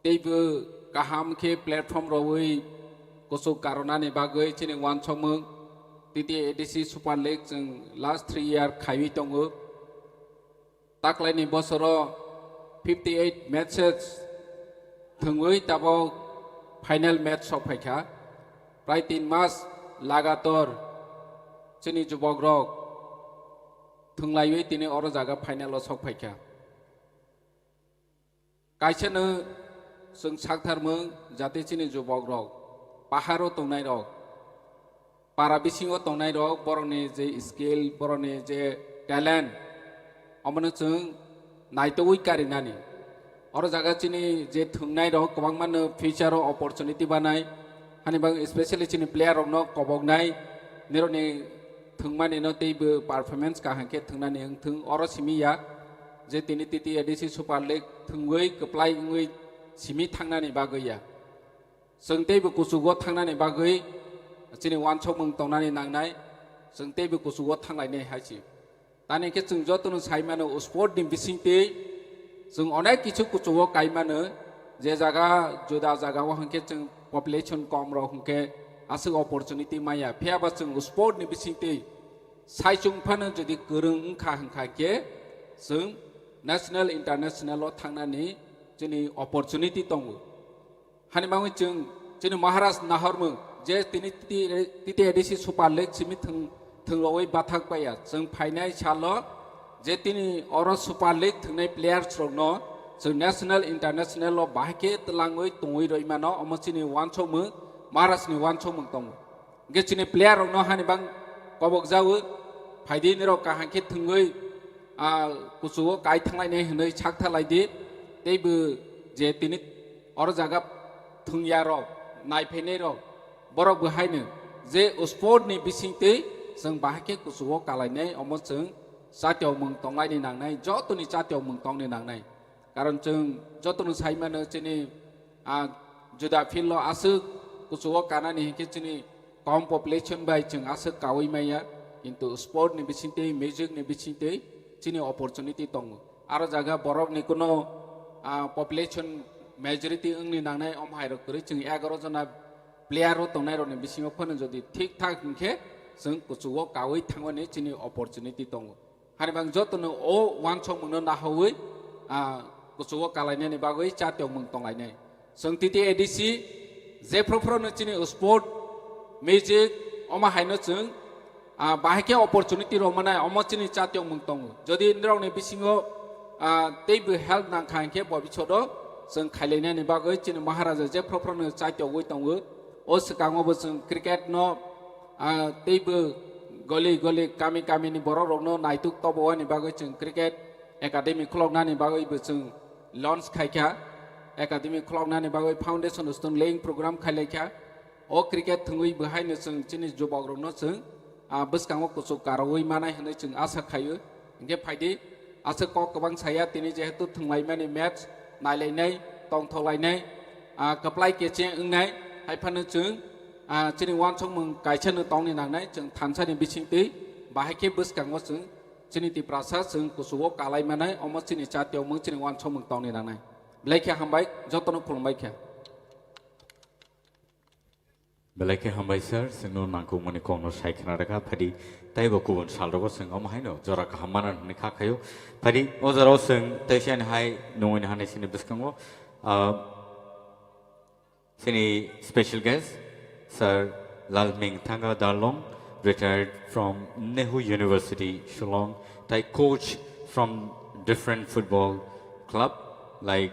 teibu kaham ke platform roi koso karona ni bagai chini wan chomung titi edisi Super League jeng last 3 year khaiwi tongo taklai ni bosoro 58 matches thungui tabo final match sophaikha prai 3 mas lagator chini jubogrok thunglaiwi tini oro jaga final o sophaikha kaisano जों सागथारमों जाते चिनि जुबक रक पाहारो तंनाय रक पारा बिसिङाव तंनाय रक बरनि जे skill बरनि जे talent अमनो जों नायतोवै कारिनानि और जागा चिनि जे थंनाय रक गोबां मानो फ्यूचारो अपॉर्चुनिटी बानाय हानिबां स्पेशली चिनि प्लेयार रकनो कबकनाय निरनि थंमानि न तैबो परफॉर्मेंस काहांके थंनानि थं और सिमिया जे तिनि तिति एडिसि सुपार league थंगै कप्लाय ngै simi thangna bagaya sengteibu kusugo thangna bagai chini wanchok mung tongnani nangnai sengteibu kusugo thanglai haisi tani ke chung jotonu saimano sport ni bisingte जों अनेक किछु कुचुगो काइमानो जे जागा जुदा जागा हंके जों पॉपुलेशन कम रो हंके आसो अपॉर्चुनिटी माया फेयाबा जों स्पोर्ट नि बिसिंते साइचुं फानो जदि गोरों खा हंखा के जों नेशनल इंटरनेशनल थांनानै जोंनि अपॉर्चुनिटी दङ हानिबाङै जोंनि महाराज नाहरमो जे तिनि तिति एडिसि सुपार लीग सिमि थंलवै बाथाक पाया जों फाइनाय साल जे तिनि अर सुपार लीग थंनाय प्लेयार्स रनो जों नेशनल इंटरनेशनल बाहाके तलाङै तङै रइमानो अमचिनि वानसमो महाराजनि वानसमो दङ गेचिनि प्लेयार रनो हानिबां कबक जावो फाइदिनि र काहांके थंगै कुसुगो काइ थांलायनाय हनै सागथालायदि teibu je tini or jaga thungya ro naifene ro borok bahaino je sport ni bisingte जों बाहाके कुसुगो कालायनाय अमो जों जातियाव मुं तंलायनि नांनाय जतनि जातियाव मुं तंनि नांनाय कारण जों जतनु साइमानो चिनि जुदा फिल आसो कुसुगो कानानि हेके चिनि कम पॉपुलेशन बाय जों आसो कावै माया किंतु स्पोर्ट नि बिसिंते म्यूजिक नि बिसिंते चिनि अपॉर्चुनिटी दङ आरो जागा बरक नि कुनो पॉपुलेशन मेजॉरिटी अंगनि नांनाय अमहायरो करै जों 11 जना प्लेयार तंनाय रनि बिसिङाव फनो जदि ठीक ठाक हंखे जों कुचुगो कावै थांवनि चिनि अपॉर्चुनिटी दङ हानिबां जतनो ओ वानस मुनो नाहवै कुचुगो कालायनायनि बागै जातियाव मुं तंलायनाय जों तिति एडिसि जेफ्रफ्रनो चिनि स्पोर्ट म्यूजिक अमहायनो जों बाहाके अपॉर्चुनिटी रमनाय अमचिनि जातियाव मुं दङ जदि निरावनि बिसिङाव teibu help nang khangke bobichodo जों खायलायनायनि बागै चिनि महाराजा जेफ्रफ्रनो जातियाव गय दङ ओ सिगाङावबो जों क्रिकेट न teibu गली गली गामि गामिनि बर' रकनो नायतुक तबवानि बागै जों क्रिकेट एकाडेमी खुलगनानि बागैबो जों लॉन्च खायखा एकाडेमी खुलगनानि बागै फाउंडेशन स्टोन लेइंग प्रोग्राम खायलायखा ओ क्रिकेट थंगै बहायनो जों चिनि जुबक रकनो जों बसकाङाव कुसु कारावै मानाय होनै जों आसा खायो इंगे फायदि आसो क गोबां साया तिनि जेहेतु थंलायमानि मैच नायलायनाय तंथलायनाय कप्लाय केचे ओंनाय हायफानो जों चिनि वानसं मुं गायसनो तंनि नांनाय जों थानसानि बिसिंतै बाहायके बसकाङाव जों चिनि तिप्रासा जों कुसुगो कालायमानाय अमो चिनि जातियाव मुं चिनि वानसं मुं तंनि नांनाय ब्लेखे हामबाय जतनो खुलुमबायखे Belai hambai sir, senu nangku mani kono sai kena reka padi, tapi bakubun saldo seng om hai no, jora kahamanan nikah kayu, padi ozaro seng tesian hai nungin hane sini beskango, sini special guest, Sir Lalming Thanga Darlong, retired from Nehu University, Shillong, tai coach from different football club like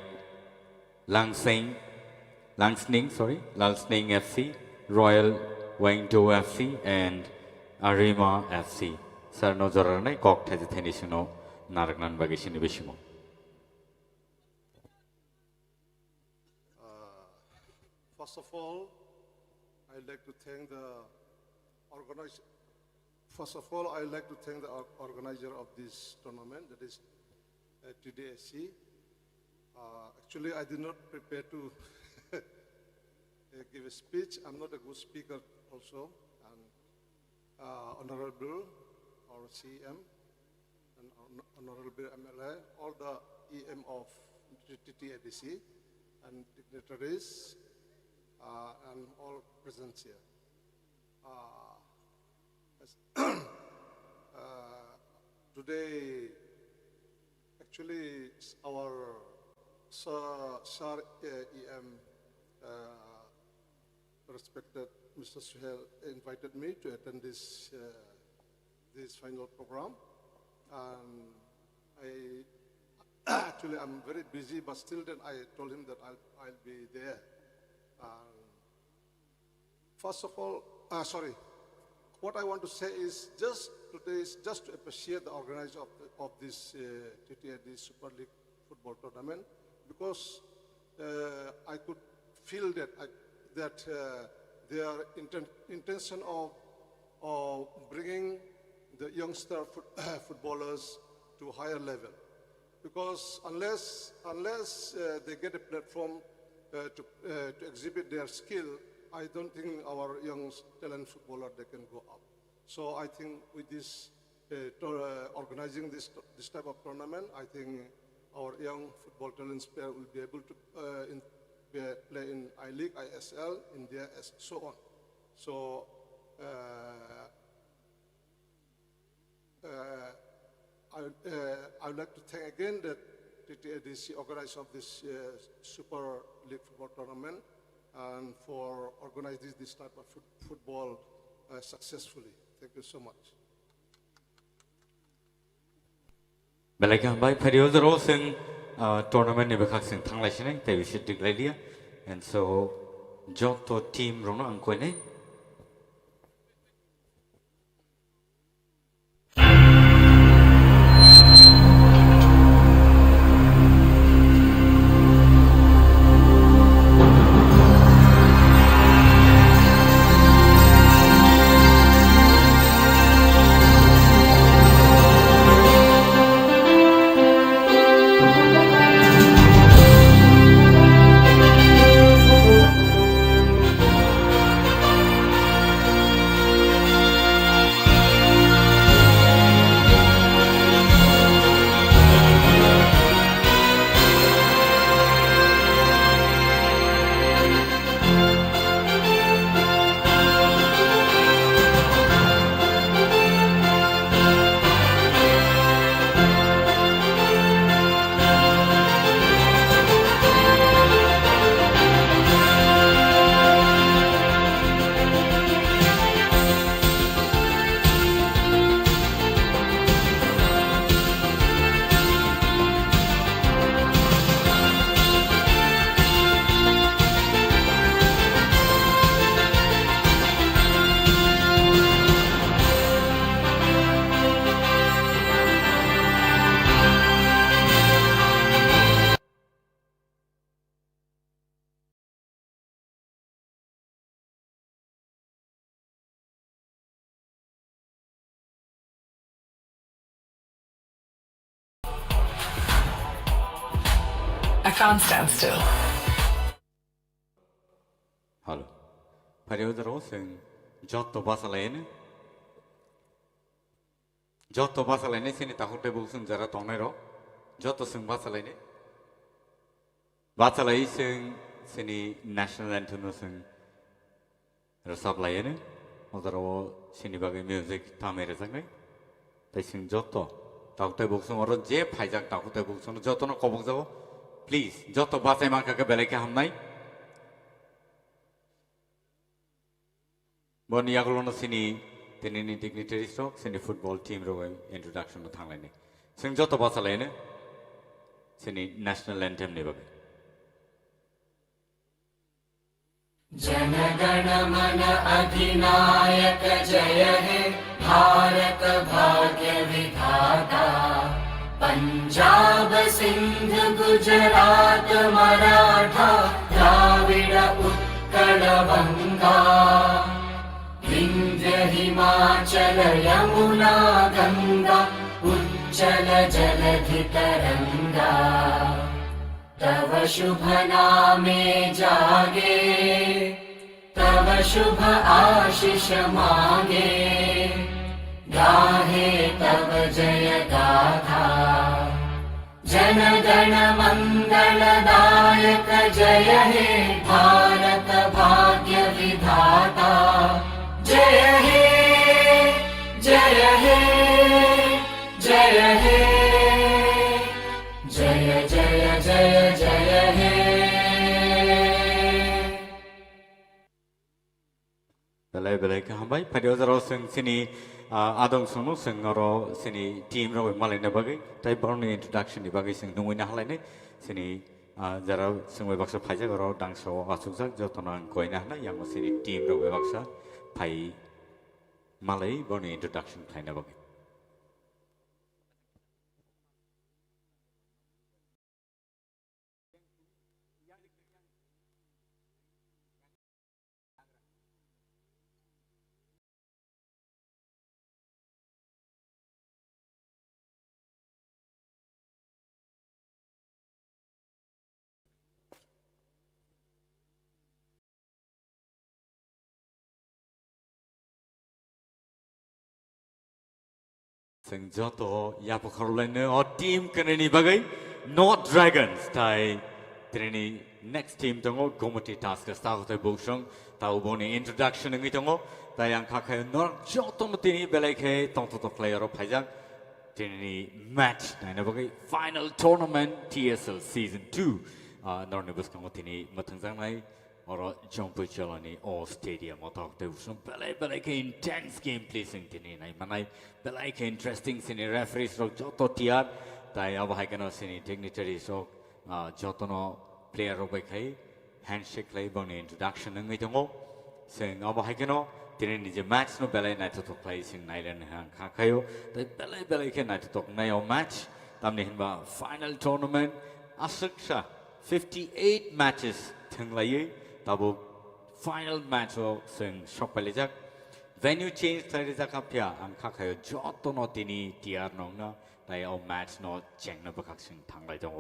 Langsning FC. Royal Wellington FC and Arima FC. Sir no jorane kok thaji thenisino naragnan bagisini bishimo. First of all, I'd like to thank the organizer of this tournament, that is TDSC. Actually, I did not prepare to give a speech. I'm not a good speaker also. And Honorable or CM and Honorable MLA, all the EM of TTADC, and dignitaries, and all present here. Today, actually, our Sir EM, respected Mr. Suhail, invited me to attend this final program, and actually I'm very busy, but still then I told him that I'll be there. First of all, what I want to say is today is just to appreciate the organizer of this TTAD Super League football tournament, because I could feel that their intention of bringing the youngster footballers to a higher level. Because unless they get a platform to exhibit their skill, I don't think our young talent footballer they can go up. So I think with this organizing this type of tournament, I think our young football talent player will be able to play in I-League, ISL, India, and so on. So I would like to thank again the TTADC organizer of this Super League football tournament and for organizing this type of football successfully. Thank you so much. Belaka hambai phadiyo zaro sing tournament ni bekhak sing thang lai sine te we should declare dia, and so joto team rono angkoi ne. I can't stand still. Hello. Phadiyo zaro sing joto basalene. Joto basalene sini tahu tebuk sing jara tongnai ro. Joto sing basalene. Basalai sing sini national anthem sing rasap layene. Odaro sini bagai music tamere sangai. Tai sing joto tahu tebuk sing oro je phaijak tahu tebuk sing joto no kobok jabo. Please, joto basai maka ke belai ke hamnai. Bon yakulono sini tenini dignitary stock sini football team ro introduction no thanglai ne. Sing joto basalai ne sini national anthem ne babe. जनगण मन अधिनायक जय हे भारत भाग्य विधाता पंजाब सिंध गुजरात मराठा द्राविड़ उत्कल बंगा विंध्य हिमाचल यमुना गंगा उच्चल जलधि तरंगा तव शुभ नामे जागे तव शुभ आशीष मांगे गाहे तव जय गाथा जनगण मङ्गलदायक जय हे भारत भाग्य विधाता जय हे जय हे जय हे जय जय जय जय हे Belai ke hambai pada orang sing sini adong sunu sing orang sini team orang malai ni bagi tapi baru ni introduction ni bagi sing nunggu nak halai ni sini jara sing baksa phaja orang dangso asuk sak jauh tanang koi nak na yang sini team orang baksa phai malai baru ni introduction phai ni bagi sing joto ya pokharlain or team kanani bagai not dragons tai treni next team tongo gomati task sta ko boksong tau boni introduction ngi tongo tai yang khakai not joto mtini belai ke tong to player of phajak treni match na bagai final tournament TSL season 2 norne bus kong tini mathang nai or jump chalani all stadium or talk to some belai ke intense game placing tini nai manai belai ke interesting sini referees ro joto tiar tai abahai kana sini dignitary so joto no player ro bai khai handshake lai bang introduction ngai tongo sing abahai kana tini nije match no belai nai to play sing nai len hang kha khayo tai belai ke nai to nai o match tamni hinba final tournament asaksa 58 matches thanglai tabu final match o sing shop pelejak venue change thari jaka pya angkha khayo joto no tini tiar nong na tai o match no cheng na bakak sing thanglai dong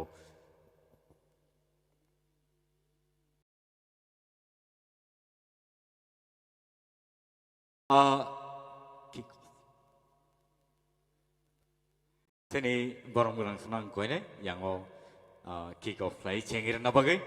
kick tini borong borong senang koy ne yang o kick off play chengir na bagai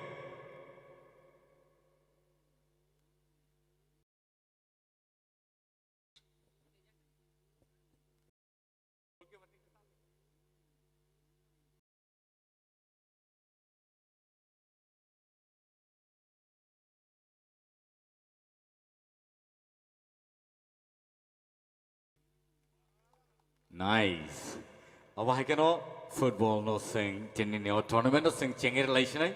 nice. Apa hai keno football no sing tini no tournament no sing chengir lai sini.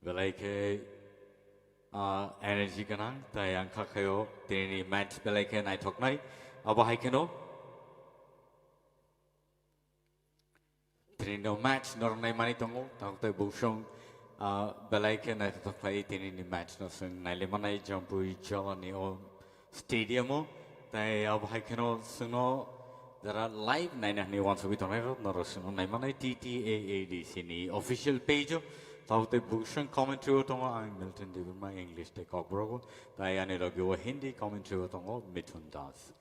Belai ke energy kana tayang kakayo tini match belai ke nai thok nai. Apa hai keno tini no match nor nai mani tongo tang te busong belai ke nai to play tini ni match no sing nai le manai jampui chalani o stadium o tai ab hai keno sino dara live nai na ni wan so biton ro no sino nai manai TTAAD sini official page tau te busong commentary tongo ang Milton David my English te kok bro tai ani lo go Hindi commentary tongo Mithun Das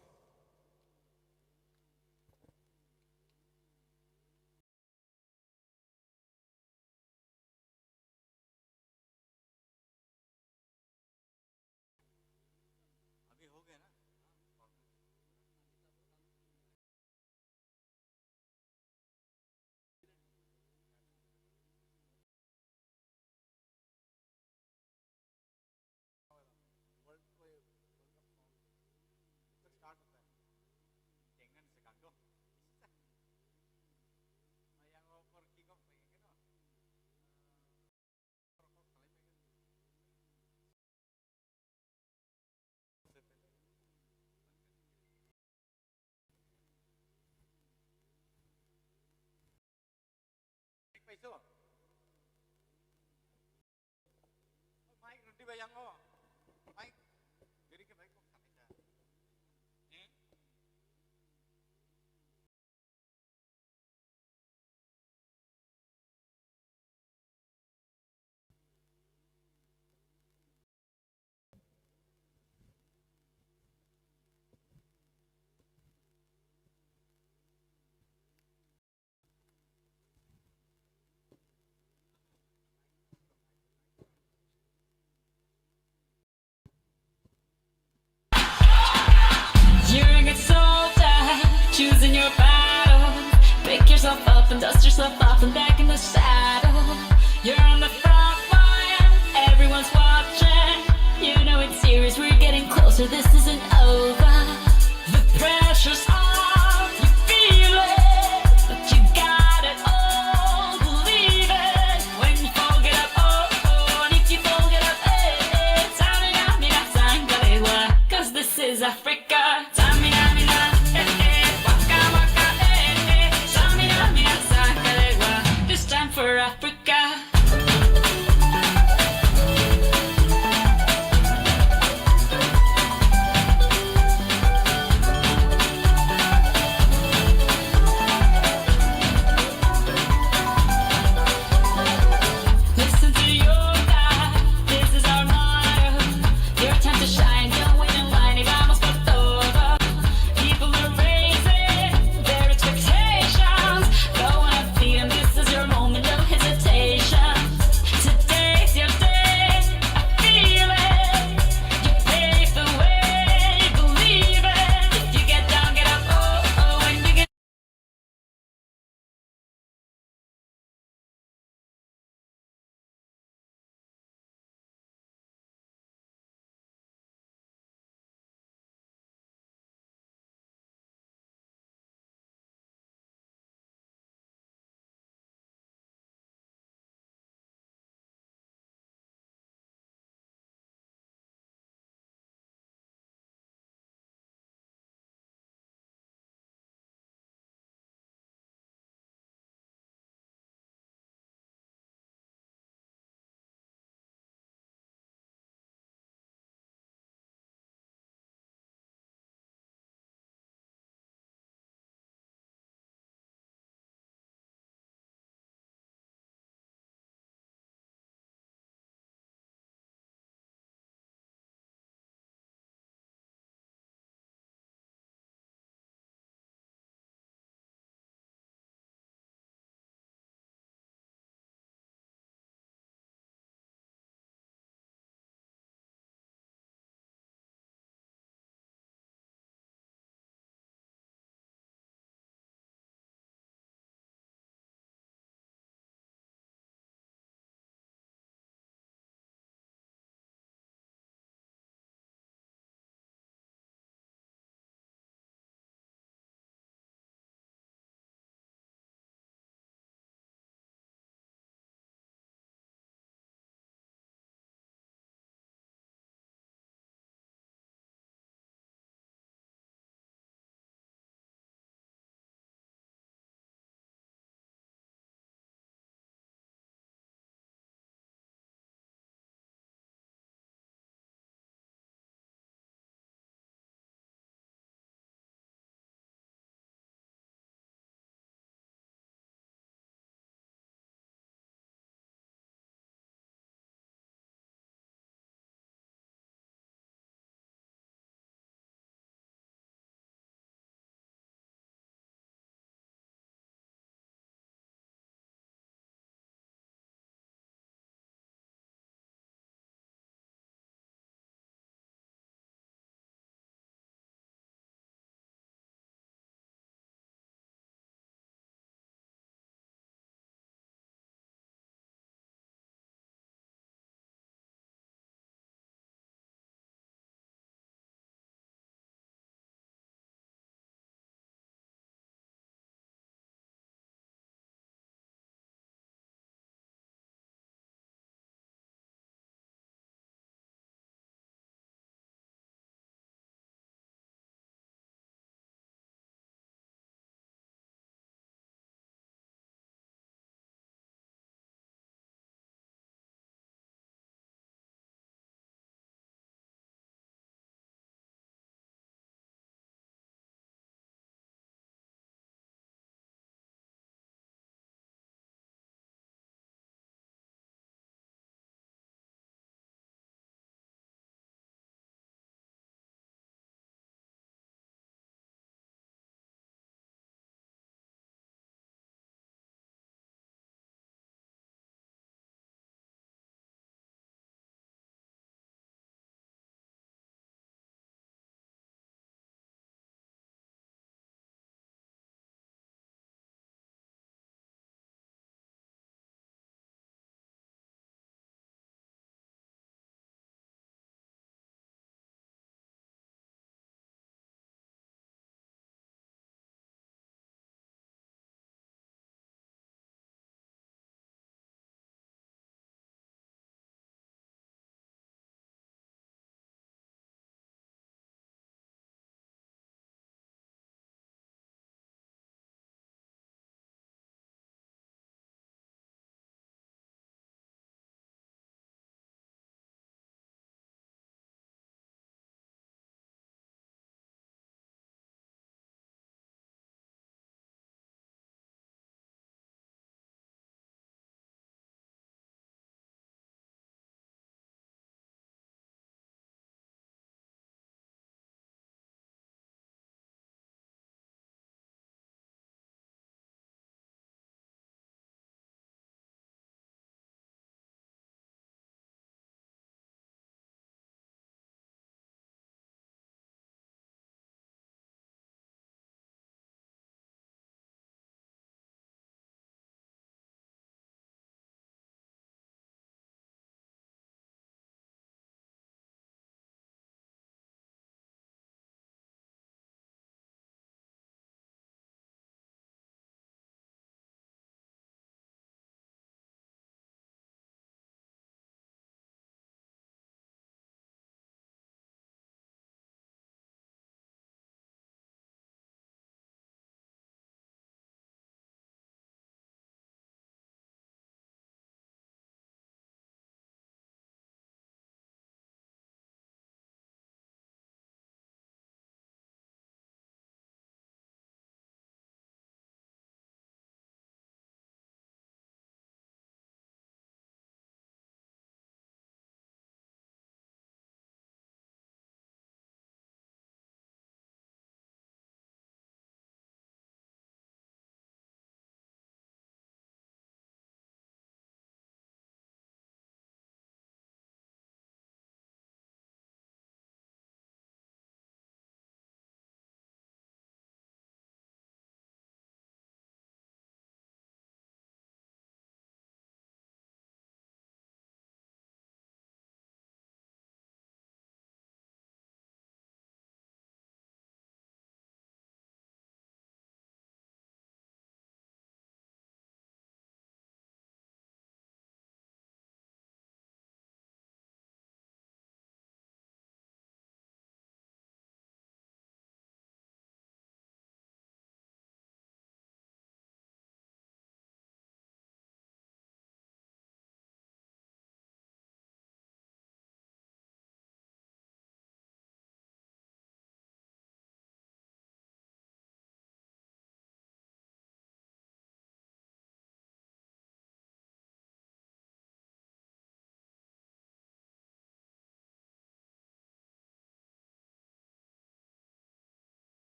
Itu. Mike nanti bayang oh. Mike. Jadi ke baik kok sampai and dust yourself off and back in the saddle. You're on the front line, everyone's watching. You know it's serious, we're getting closer, this isn't over. The pressure's on, you feel it, but you got it all, believe it. When you fall, get up, oh, oh, and if you fall, get up, eh, Tamina, mina, sangalewa, 'cause this is Africa. Tamina, mina, waka, waka, Tamina, mina, sangalewa, this time for Africa.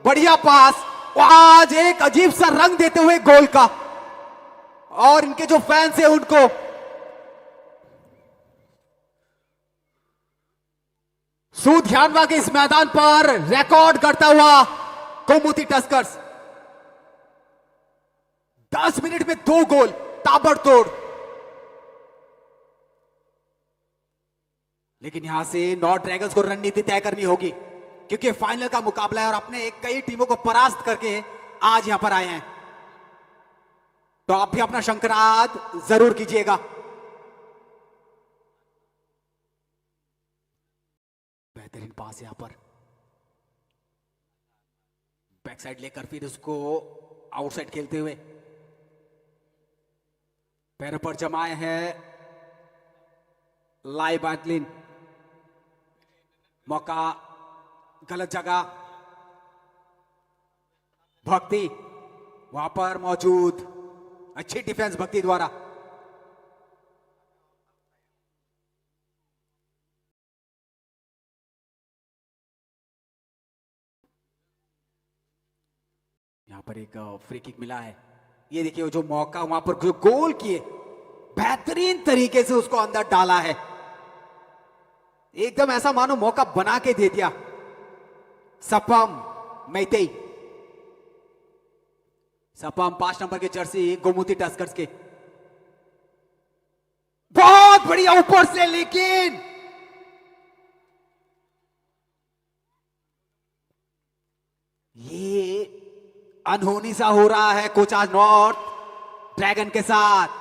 बढ़िया पास, आज एक अजीब सा रंग देते हुए गोल का, और इनके जो फैंस हैं उनको सुध्यानवा के इस मैदान पर रिकॉर्ड करता हुआ गोमती टस्कर्स 10 मिनट में 2 गोल, ताबड़तोड़। लेकिन यहां से नॉर्थ ड्रैगन्स को रणनीति तय करनी होगी, क्योंकि फाइनल का मुकाबला है और अपने कई टीमों को परास्त करके आज यहां पर आए हैं। तो आप भी अपना शंखनाद जरूर कीजिएगा। बेहतरीन पास यहां पर, बैक साइड लेकर फिर उसको आउटसाइड खेलते हुए पैरों पर जमाए हैं लाई बैटलिन। मौका गलत जगह, भक्ति वहां पर मौजूद, अच्छी डिफेंस भक्ति द्वारा। यहां पर एक फ्री किक मिला है। ये देखिए जो मौका वहां पर जो गोल किए, बेहतरीन तरीके से उसको अंदर डाला है, एकदम ऐसा मानो मौका बना के दे दिया। सपम मैतेई, सपम 5 नंबर के जर्सी गोमती टस्कर्स के, बहुत बढ़िया ऊपर से, लेकिन ये अनहोनी सा हो रहा है कोच आज नॉर्थ ड्रैगन के साथ।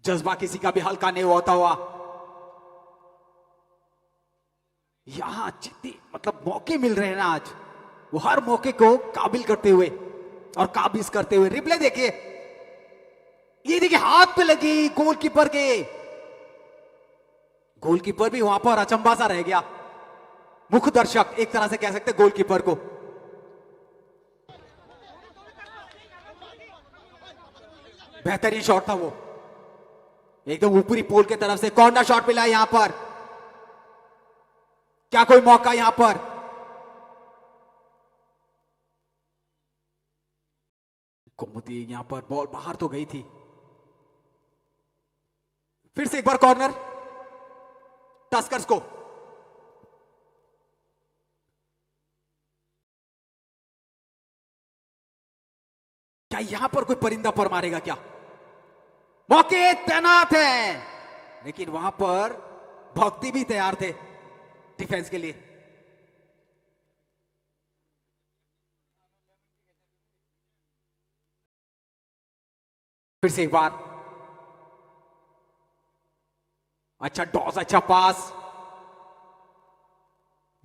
जज्बा किसी का भी हल्का नहीं होता हुआ, यहां जितने मतलब मौके मिल रहे हैं ना आज, वो हर मौके को काबिल करते हुए और काबिज करते हुए। रिप्ले देखिए, ये देखिए हाथ पे लगी गोलकीपर के, गोलकीपर भी वहां पर अचंभा सा रह गया, मुख्य दर्शक एक तरह से कह सकते गोलकीपर को। बेहतरीन शॉट था वो, एकदम ऊपरी पोल के तरफ से कॉर्नर शॉट मिला यहां पर। क्या कोई मौका यहां पर? गोमती यहां पर बॉल बाहर तो गई थी, फिर से एक बार कॉर्नर टस्कर्स को। क्या यहां पर कोई परिंदा पर मारेगा क्या? मौके तैनात हैं, लेकिन वहां पर भक्ति भी तैयार थे डिफेंस के लिए। फिर से एक बार अच्छा टॉस, अच्छा पास।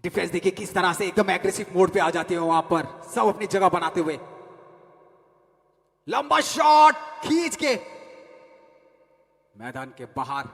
डिफेंस देखिए किस तरह से एकदम एग्रेसिव मोड पे आ जाते हैं वहां पर, सब अपनी जगह बनाते हुए। लंबा शॉट खींच के मैदान के बाहर।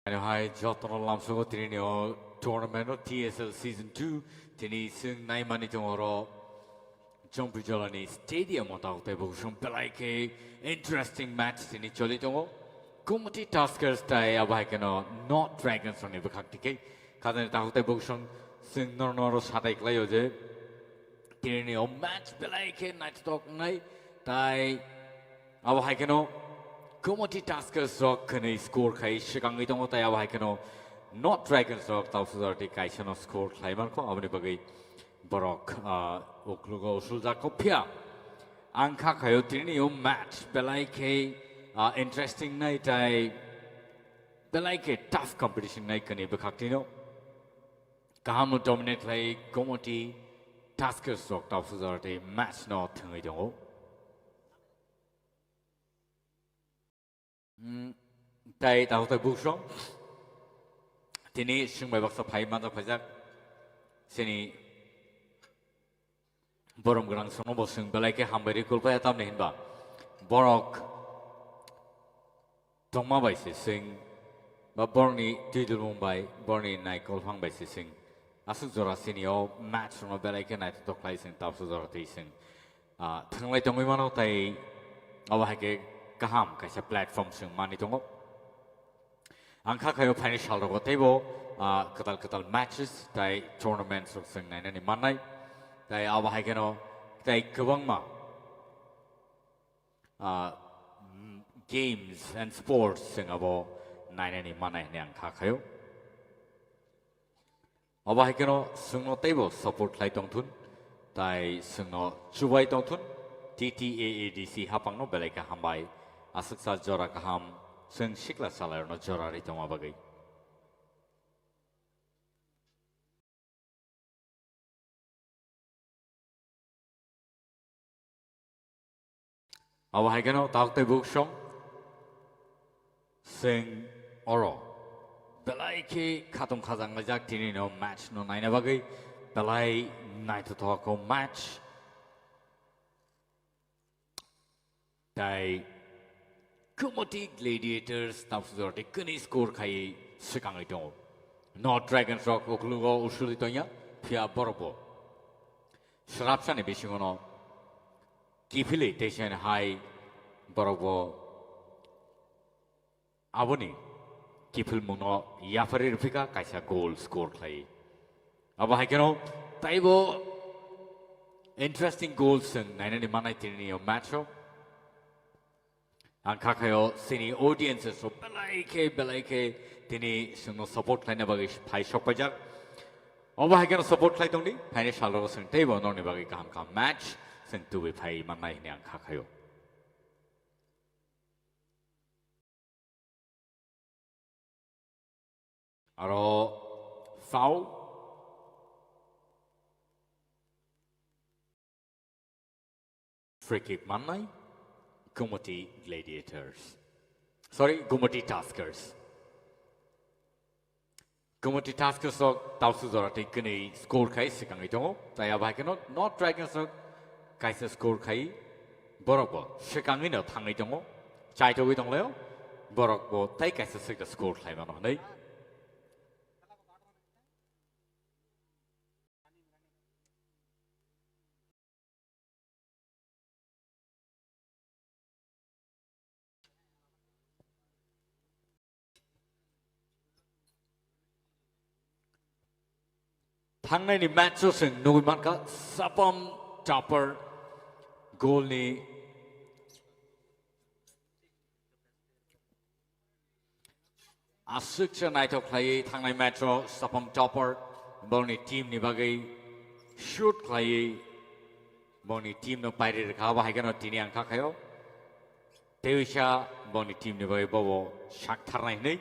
Hai Jotron Lamso Trinio Tournament of TSL Season 2 Tini Sung Naimani Tomorrow Jumpu Jolani Stadium of Devotion Belike interesting match Tini Cholito Gumati Taskers Tai Abakano not Dragons on Ibakaki Kadan Tau Devotion Sung Nornoros Hatak Layoje Trinio match Belike Night Talk Night Tai Abakano Commodity Taskers rock kene score khai shikangi tong ta ya bai keno not Dragons rock tau sudar ti kai chano score khai mar ko abni bagai borok oklugo sulza kopia angka khayo tini yo match belai ke interesting nai tai belai ke tough competition nai kene bekhakti no kaham no dominate lai Commodity Taskers rock tau sudar ti match no thangai dong tại tàu tại buộc sống thì ní sưng bài bạc sập hay mang ra phải giác xin ní borom grang sống nó sưng belai cái ham beri kulpa tam này ba borok trong mà bài sẽ sing và borni đi từ Mumbai borni này kol phang bài sẽ sing asuk zora xin yo match nó belai cái này tụt lại sing tàu zora thì sing thằng lại trong mấy món tại ở hai cái kaham kaisa platform sing mani tongo angka kayo financial ro tebo ketal matches tai tournaments sing nai ni manai tai awa hai keno tai kwang ma games and sports sing abo nai ni manai ni angka kayo awa hai keno sungno tebo support lai tong thun tai sungno chubai tong thun TTAADC hapang no belai ka hambai asuksa jora kaham seng shikla salar no jora ri tong abagai awa hai gano tak te buk song seng oro belai ke khatung khajang ngajak tini no match no naina bagai belai nai to ko match tai Commodity Gladiators tapsudorte kuni score khai sikangai dong Not Dragons rock oklugo usuli tonya pia borobo shrapsa ne bisingono kifili station high borobo aboni kifil muno yafari rufika kaisa goal score khai aba haikeno taibo interesting goals naina ni manai tini match angka kayo sini audiences so belai ke tini sungno support lain bagi phai shop pajak oba hagen support lai tong ni phai salo sing table nor ni bagi kam match sing tu bi phai manai ni angka kayo aro foul free kick manai Commodity Gladiators. Sorry, Commodity Taskers. Commodity Taskers so tausu zora te kini score khai sikang ito. Taya bai kano Not Dragons so kaisa score khai borok sikang ino thang ito. Chai to itong leo borok bo tai kaisa sik score khai mano nei. Hangai ni match so sing nui man ka sapam topper goal ni asuk cha nai to play thangai match so sapam topper bol ni team ni bagai shoot play bol ni team no pai ri kha ba hai no tini angka khayo teusha bol ni team ni bagai bobo shak thar nai nei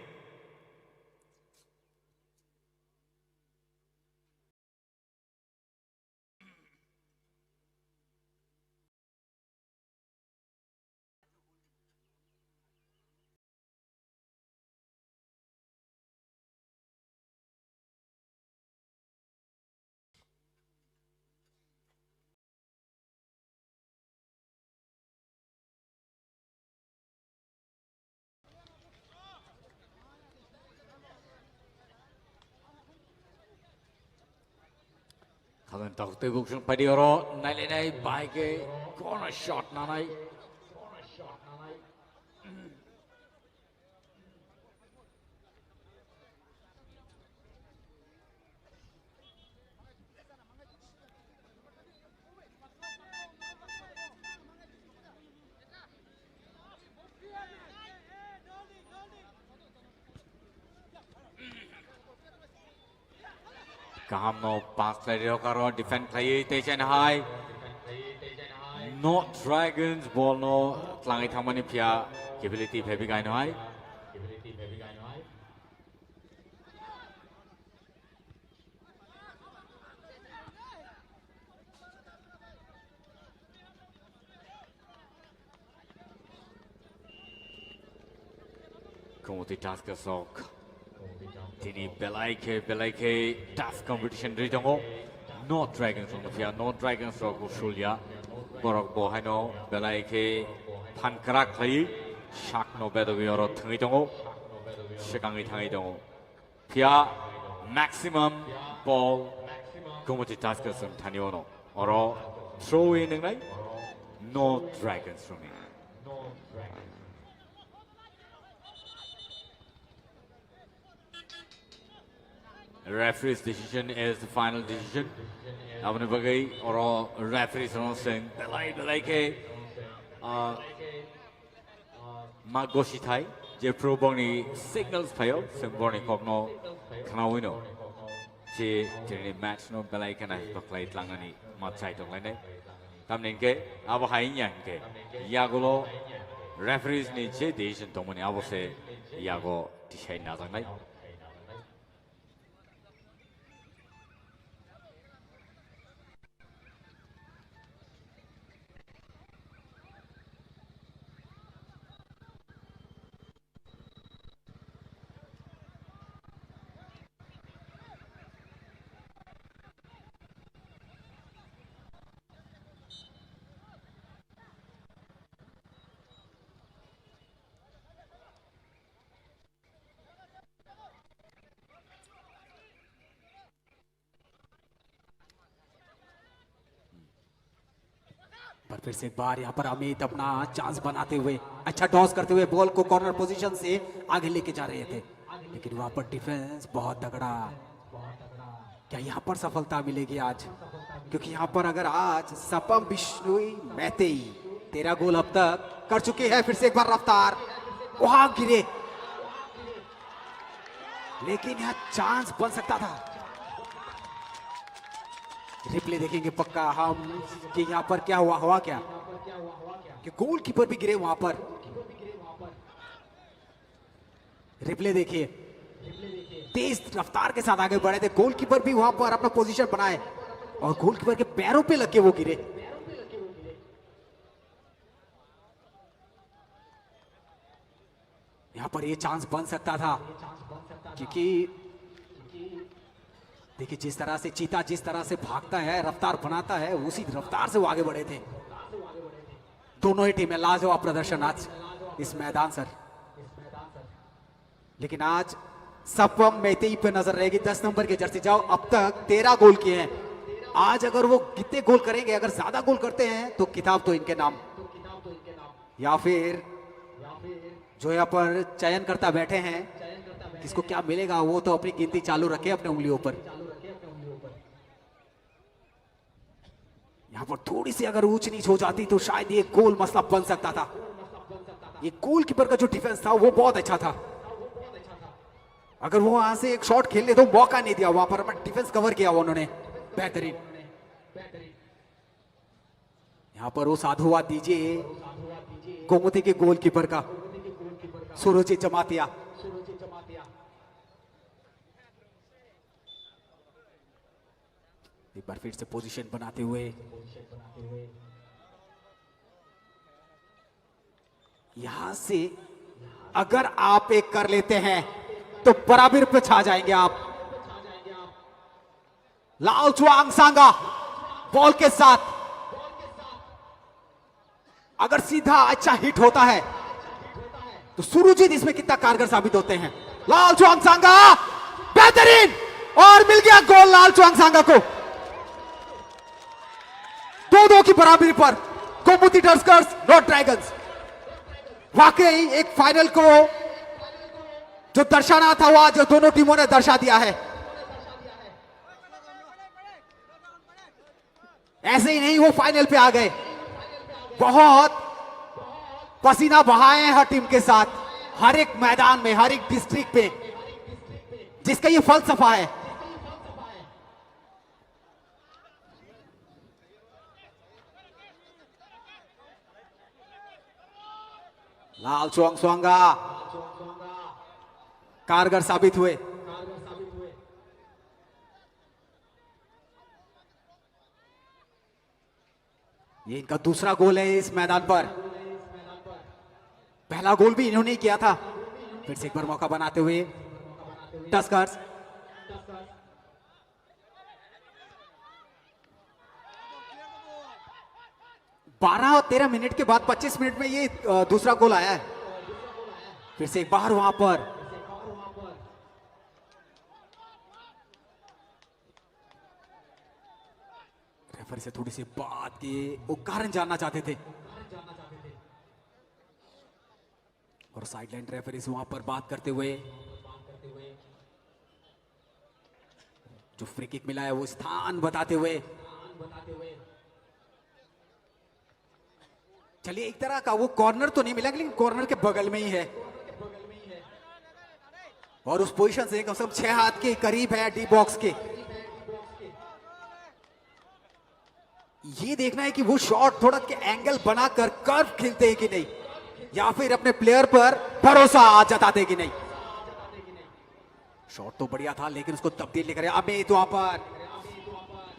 Kalian tahu tebuk sung padi oro nai nai baik ke corner shot nanai. Kaham no pass play ro karo defend play station high. Not Dragons ball no tlangai thamani pia capability phebi gai no hai. Komoti task sok. Tini belai ke tough competition ritongo. Not Dragons on the pia not Dragons ro kusulia. Borok bo hai no belai ke pankrak play. Shak no bedo ro thangi tongo. Shikangi thangi tongo. Pia maximum ball. Komoti task som thaniono. Oro throw in ngai. No Dragons from me. The referee's decision is the final decision. Abne bagai oro referees no sing belai ke magoshi thai je pro boni signals phayo sing boni kokno khnawino je jeni match no belai kana play tlangani ma chai tong lai ne tamnen ke abo hai nyan ke yagulo referees ni je decision tongmani abo se yago decide na dang nai. पर फिर से एक बार यहाँ पर अमित अपना chance बनाते हुए अच्छा टॉस करते हुए बॉल को कॉर्नर पोजीशन से आगे लेके जा रहे थे, लेकिन वहां पर डिफेंस बहुत तगड़ा। क्या यहाँ पर सफलता मिलेगी आज? क्योंकि यहाँ पर अगर आज सपम बिश्नोई मैतेई 13 गोल अब तक कर चुके हैं। फिर से एक बार रफ्तार वहां गिरे, लेकिन यहाँ चांस बन सकता था। रिप्ले देखेंगे पक्का हम कि यहाँ पर क्या हुआ क्या कि गोलकीपर भी गिरे वहां पर। रिप्ले देखिए, तेज रफ्तार के साथ आगे बढ़े थे, गोलकीपर भी वहां पर अपना पोजीशन बनाए और गोलकीपर के पैरों पे लग के वो गिरे। यहां पर ये चांस बन सकता था, क्योंकि देखिए जिस तरह से चीता जिस तरह से भागता है, रफ्तार बनाता है, उसी रफ्तार से वो आगे बढ़े थे। दोनों ही टीमें लाजवाब प्रदर्शन आज इस मैदान सर। लेकिन आज सपम मैतेई पे नजर रहेगी, 10 नंबर के जर्सी। जाओ अब तक 13 गोल किए हैं। आज अगर वो कितने गोल करेंगे, अगर ज्यादा गोल करते हैं तो किताब तो इनके नाम, या फिर जो यहाँ पर चयन करता बैठे हैं किसको क्या मिलेगा वो तो अपनी गिनती चालू रखे अपने उंगलियों पर। यहाँ पर थोड़ी सी अगर ऊंच नीच हो जाती तो शायद ये गोल मसला बन सकता था। ये गोलकीपर का जो डिफेंस था वो बहुत अच्छा था। अगर वो वहां से एक शॉट खेलने तो मौका नहीं दिया, वहां पर अपना डिफेंस कवर किया उन्होंने बेहतरीन। यहां पर वो साधुवाद दीजिए गोमती के गोलकीपर का, सुरजीत जमातिया। एक बार फिर से पोजीशन बनाते हुए यहां से अगर आप एक कर लेते हैं तो बराबर पे छा जाएंगे आप। लाल चुआंग सांगा बॉल के साथ अगर सीधा अच्छा हिट होता है तो सुरुजीत इसमें कितना कारगर साबित होते हैं। लाल चुआंग सांगा बेहतरीन, और मिल गया गोल लाल चुआंग सांगा को। 2-2 की बराबरी पर गोमती टस्कर्स नॉट ड्रैगन्स। वाकई एक फाइनल को जो दर्शाना था वो आज दोनों टीमों ने दर्शा दिया है। ऐसे ही नहीं वो फाइनल पे आ गए, बहुत पसीना बहाए हैं हर टीम के साथ, हर एक मैदान में, हर एक डिस्ट्रिक्ट पे, जिसका ये फलसफा है। लाल चुआंग सुआंगा कारगर साबित हुए। ये इनका दूसरा गोल है इस मैदान पर। पहला गोल भी इन्होंने किया था। फिर से एक बार मौका बनाते हुए टस्कर्स। बारह और 13 मिनट के बाद 25 मिनट में ये दूसरा गोल आया है। फिर से एक बार वहां पर रेफरी से थोड़ी सी बात की वो कारण जानना चाहते थे और साइडलाइन रेफरी वहां पर बात करते हुए जो फ्री किक मिला है वो स्थान बताते हुए। चलिए एक तरह का वो कॉर्नर तो नहीं मिला लेकिन कॉर्नर के बगल में ही है और उस पोजीशन से कम से कम 6 हाथ के करीब है डी बॉक्स के। ये देखना है कि वो शॉट थोड़ा के एंगल बनाकर कर्व खेलते हैं कि नहीं या फिर अपने प्लेयर पर भरोसा जताते कि नहीं। शॉट तो बढ़िया था लेकिन उसको तब्दील नहीं करे। अमित वहां पर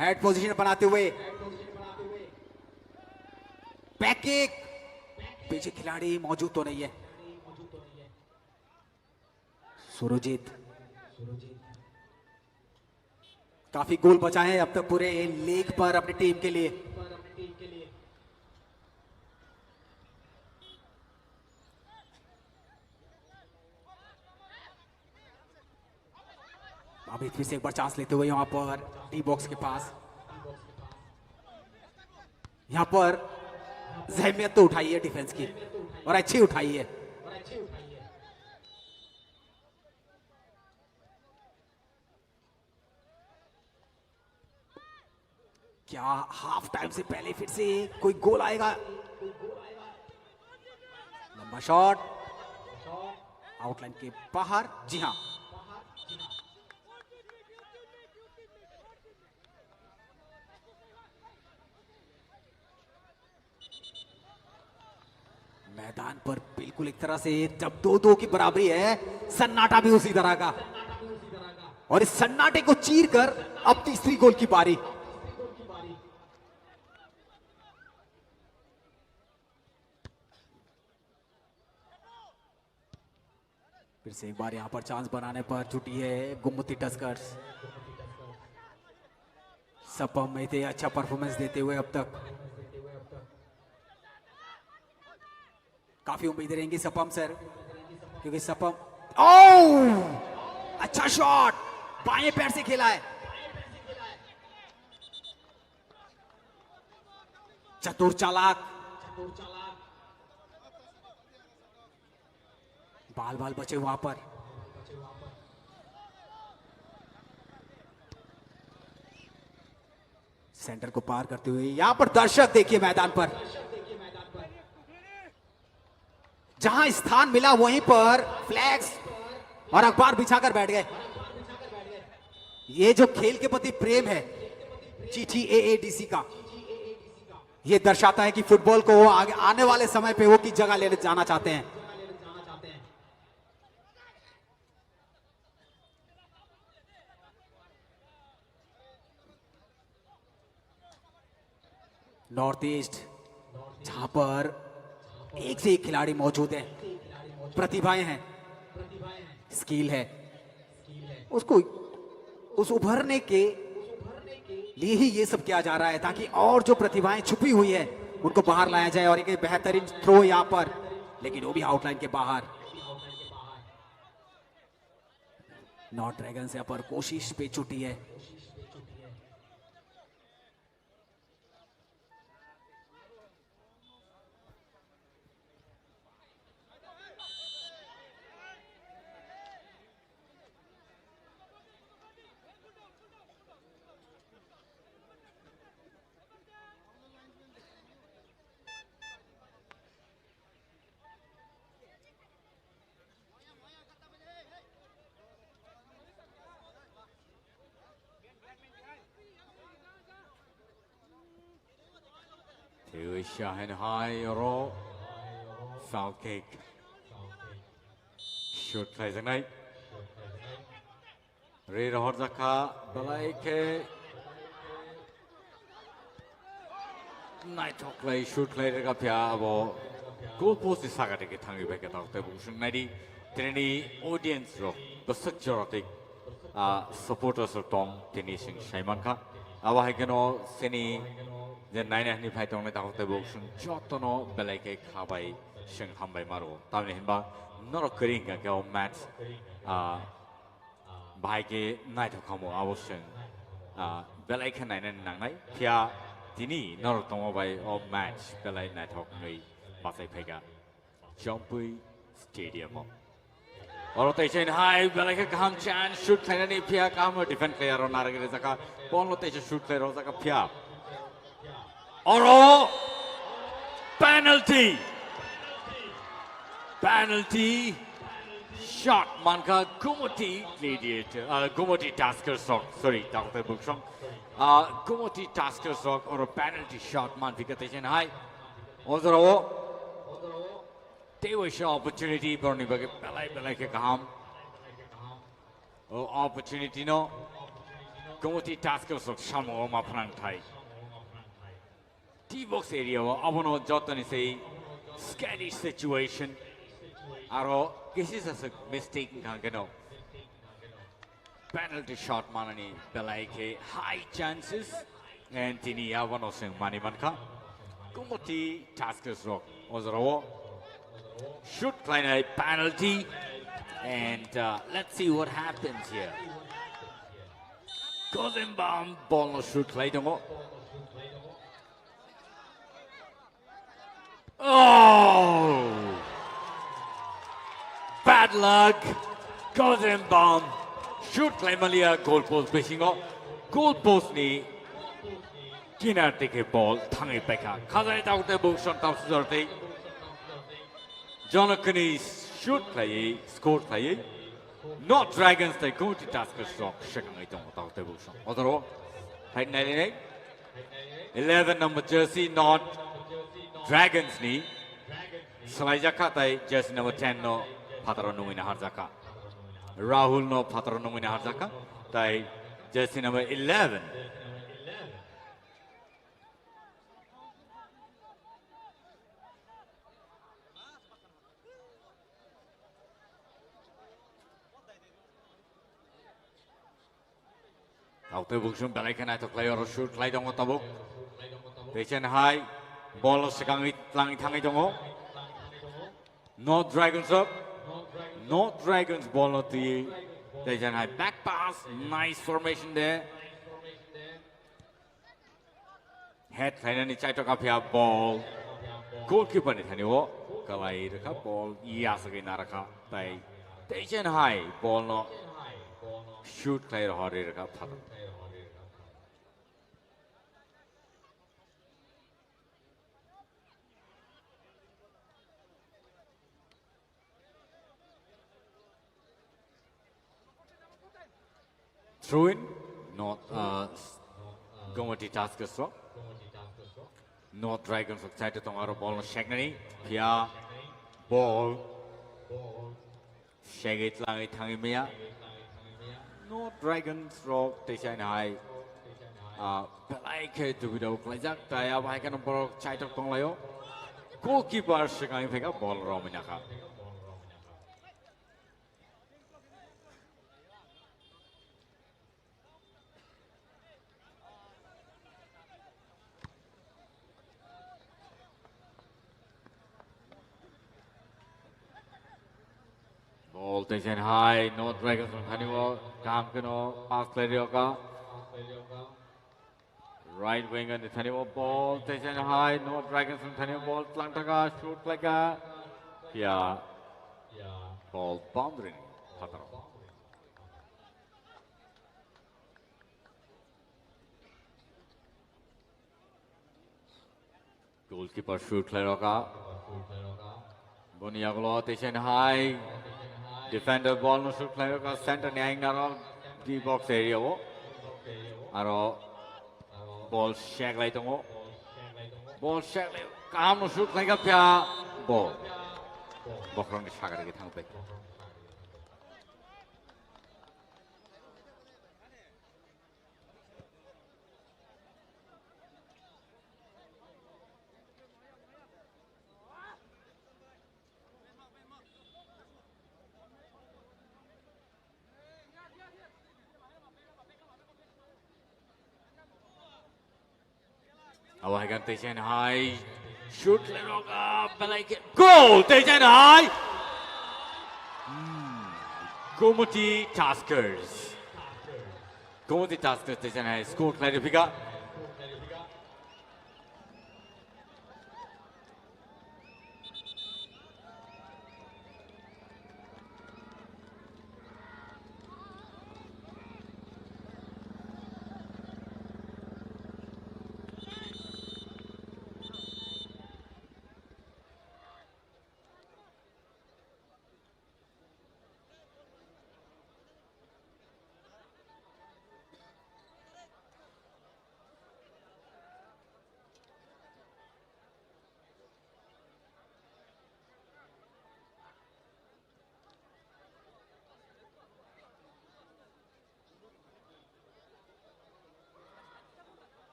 हेड पोजीशन बनाते हुए पैकिक पीछे खिलाड़ी मौजूद तो नहीं है। सुरजीत काफी गोल बचाए हैं अब तक पूरे लीग पर अपनी टीम के लिए। अभी फिर से एक बार चांस लेते हुए यहां पर टी बॉक्स के पास यहां पर जहमियत तो उठाई है डिफेंस की और अच्छी उठाई है। क्या हाफ टाइम से पहले फिर से कोई गोल आएगा? लंबा शॉट आउटलाइन के बाहर। जी हां, मैदान पर बिल्कुल एक तरह से जब 2-2 की बराबरी है सन्नाटा भी उसी तरह का और इस सन्नाटे को चीर कर अब तीसरी गोल की बारी। फिर से एक बार यहां पर चांस बनाने पर जुटी है गुम्मती टस्कर्स। सपम में थे अच्छा परफॉर्मेंस देते हुए अब तक काफी उम्मीदें रहेंगी सपम सर क्योंकि सपम अच्छा शॉट बाएं पैर से खेला है। चतुर चालाक बाल बाल बचे वहां पर। सेंटर को पार करते हुए यहां पर दर्शक देखिए मैदान पर जहां स्थान मिला वहीं पर फ्लैग्स और अखबार बिछाकर बैठ गए। ये जो खेल के प्रति प्रेम है GTAADC का ये दर्शाता है कि फुटबॉल को वो आने वाले समय पे वो की जगह लेने जाना चाहते हैं। नॉर्थ ईस्ट जहां पर एक से एक खिलाड़ी मौजूद है, प्रतिभाएं हैं, स्किल है, उसको उस उभरने के लिए ही ये सब किया जा रहा है ताकि और जो प्रतिभाएं छुपी हुई है उनको बाहर लाया जाए। और एक बेहतरीन थ्रो यहां पर लेकिन वो भी आउटलाइन के बाहर। नॉर्थ ड्रैगन्स यहां पर कोशिश पे छुटी है। To Shanghai Ro, foul kick. shoot play the night. Read Horzaka, Balaike. Night talk play, shoot play the Gapia, goal post is Sagati Tangi back at the Bushun Nadi, Trini audience rock, the security supporters of Tom, Tenising Shaimanka, Awahagano, Seni, the 9 and if I don't let out the Bushun, Jotono, Balaike, Habai, Sheng Hambai Maro, Tamihimba, not occurring a girl match. Baike night of Kamo, I was saying, Belakan and Nangai, Pia, Dini, not a by or match, Belay night of me, Basai Pega, Jumpui Stadium. Rotation high, Belaka Kam Chan, shoot Kennedy Pia Kamo, defend player on Naragazaka, ball rotation shoot player Rosaka Pia. Oro penalty. Penalty. Shot Manka Gumoti Gladiator, Gumoti Tasker Sock, sorry, Dr. Bookshop. Gumoti Tasker Sock or a penalty shot, Manfication High. Also, they were show opportunity, Bernie Belaka Kaham. Oh, opportunity no. Gumoti Tasker Sock, Shamo Maprantai. T-box area, Abono Jotan is a scary situation. Aro, this is a mistake in Kangano. Penalty shot manani, Belaike, high chances. And Tini Avanosing Manimanka. Kumoti Taskers Rock. Ozaro. Shoot kleine penalty. And let's see what happens here. Gozenbaum, ball no shoot kleine. Oh! Bad luck. Gozenbaum. Shoot Climalia goal post bashingo. Goal post ni kinar teke ball thangi peka. Kazai taute bushon tapsurde. Jonakani shoot play score play. Not Dragons they go to Tasker Stock. Shakangai taute bushon. Other height 99. 11 number jersey not Dragons ni. Salajaka tai jersey number 10 no. Patrono in Harzaka. Rahul no Patrono in Harzaka. Tai jersey number 11. Auto Bushum Balakan at play or shoot light on Otabuk. Patient high. Ball of Sakang Lang Tangitongo. No Dragons up. No Dragons ball not the Patient high. Back pass. Nice formation there. Head finally Chaitokapia ball. Goalkeeper Nitaniwo. Kalai the cup ball. Yasaki Naraka. By Patient high. Ball no. Shoot clear harder cup. Through in, not Gomati Taskers, not Dragons of Saturn or ball of Shagnani, Pia, ball, Shagit Langi Tangimia, no Dragons, rock, Tishan High, Palake to Widow Klazak, Taya, Wakan Boro, Chaito Konglayo, goalkeeper Shagang pick up ball Rominaka. Ball tension high, no Dragons from Haniwo, Kamkano, pass Klerioka. Right wing on the Haniwo ball, tension high, no Dragons from Haniwo ball, Plantaka, shoot like a. Yeah. Ball boundary. Goalkeeper shoot Klerioka. Boniaglo, tension high. Defender ball no shoot player ka center nyang naro di box area wo aro ball shag lai tongo ball shag lai kam no shoot lai ka pya ball bokrong ni sagar ke thang pe Awagan Tejan High. Shoot Lerok up. Balaike. Goal! Tejan High. Gomoti Taskers. Gomoti Taskers Tejan High. Score clarifica.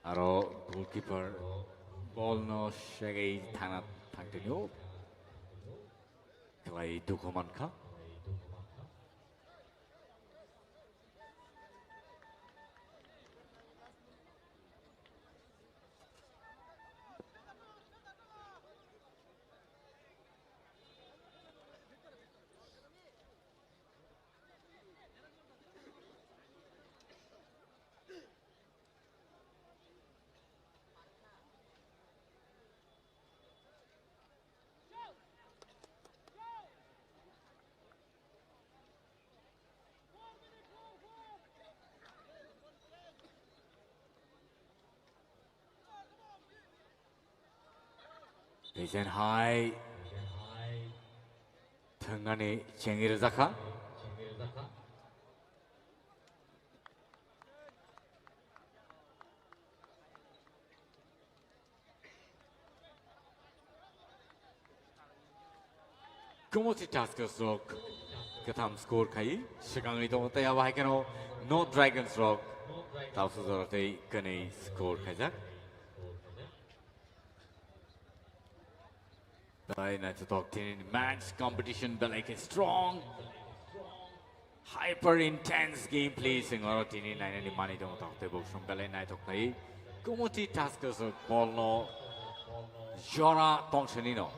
Aro goalkeeper ball no shagay thana thangtino. Kalay dukuman ka. Tejan High. Tengani Cengir Zaka. Gomoti Taskers Rock. Katam score Kai. Shikangi don't they have Haikano. No Dragons Rock. Tausu Kani score Kajak. To talk in match competition, but like a strong, hyper intense gameplay. Singoro tini nine any money don't talk the books from Belay Night of Play. Gomoti Taskers of Bolno Jora Tongshanino,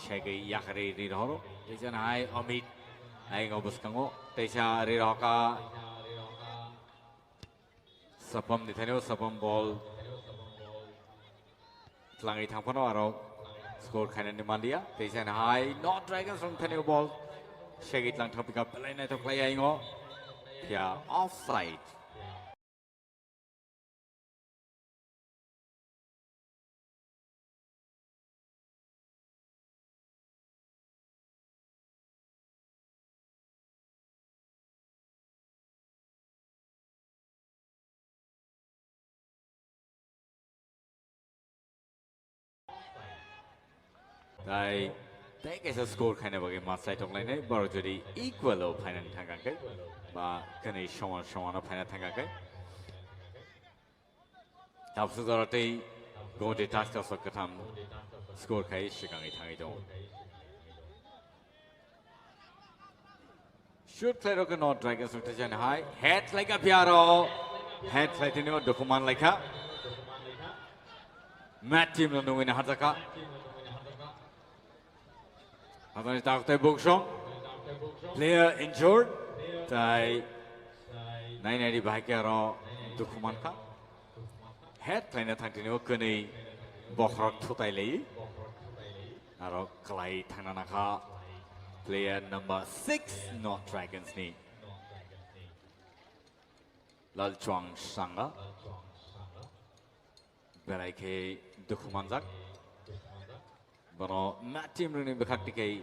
Shaggy Yakari Ridoro, Tejan High Omid, Aingobuskango, Tesha Riroka Sapam Nitano, Sapam Ball Slangi Tampano. Score kind of Nimandia. Tejan High, not Dragons from Tenio Ball. Shake it lang to pick up the line to play. Yeah, offside. I think it's a score kind of a game. Side of line, but the equal of Pine and Tangake. But can I show on a Pine and Tangake? Tapsudorate go to task of Sokatam score Kai Shikangi Tangido. Should play Rogan or Dragons from Tejan High. Head like a piano. Head like a document like a Matt team no win Hazaka. Adan Dr. Bukshong, player injured. Tai 980 Bahakero Dukumanka. Head trainer Tantino Kuni Bokrot Tutaili. Aro Kalai Tananaka. Player number 6, North Dragons Knee. Lal Chuang Sanga. Beraike Dukumanzak. Bano Matim Runi Bakatike.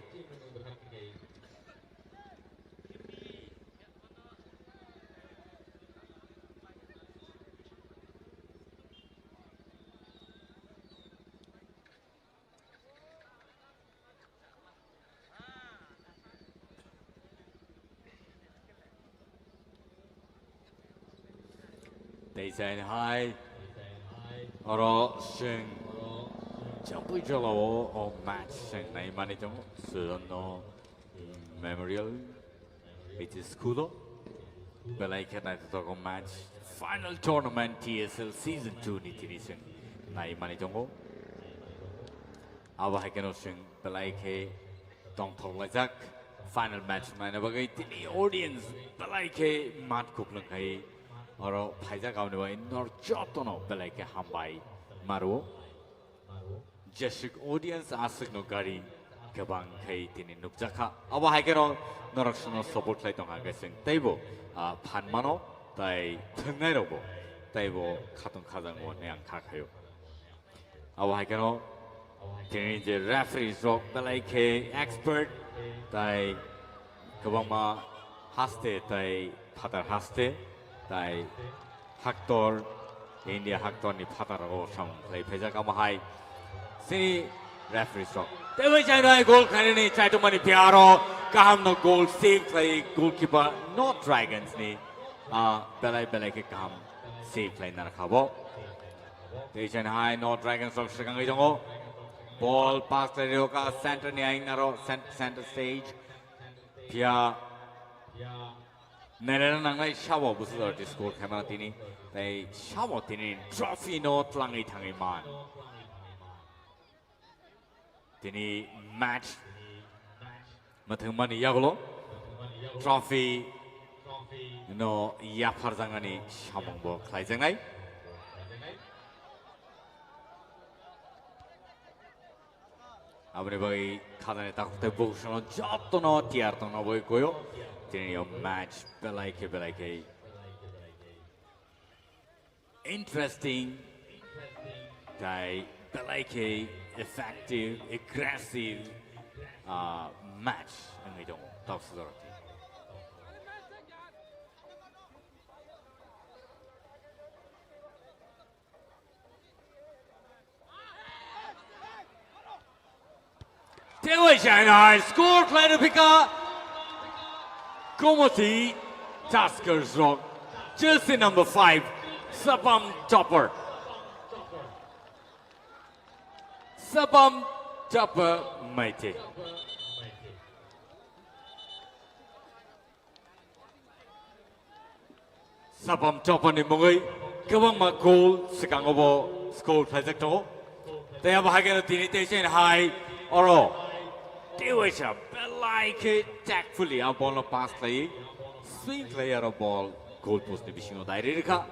Tejan High. Oro Sing. Jampu jalo o match sing nai mani jong no memorial it is kudo belai ke nai to ko match final tournament TSL season 2 ni tini sing nai mani jong awa hakeno sing belai ke tong thong lajak final match nai na bagai tini audience belai ke mat kuplang kai oro phaija gaune bai nor jotono belai ke hambai maro Jessic audience asik no gari kabang kai tini nukjaka awa haikero norakshano support lai tonga gasing taibo phan mano tai thngai robo taibo khatong khajang wo ne ang khakhayo awa haikero tini je referee rock balai ke expert tai kabang ma haste tai phatar haste tai haktor India haktor ni phatar o sam lai phaja kama hai Sini referee strong. Dewi China goal kali ni cai tu mani piaro kaham no goal save play goalkeeper not Dragons ni belai ke kaham save play na rakabo. Dewi China high not Dragons strong sekarang itu ngo ball pass dari oka center ni aing naro center stage pia Nera nangai shawo busu dari score kamera tini tapi shawo tini trophy not langai tangi man. Tini match mathang mani yaglo trophy no yapar jangani samong bo khlai jangai abne bai khadane takte bo sono jotno tiar to no boi koyo tini yo match belai ke interesting dai belai ke effective, aggressive match ang itong top score. Dewi Shanghai score play to pick up Komoti Tuskers Rock, jersey number 5, Sabam Topper. Sabam Chopper Mighty. Sabam Chopper ni mongai kabang ma goal sekang obo score plajak to. They have hagen tini station high oro. Dewi sha belai ke tactfully a ball no pass play. Swing player a ball goal post ni bising odai reka.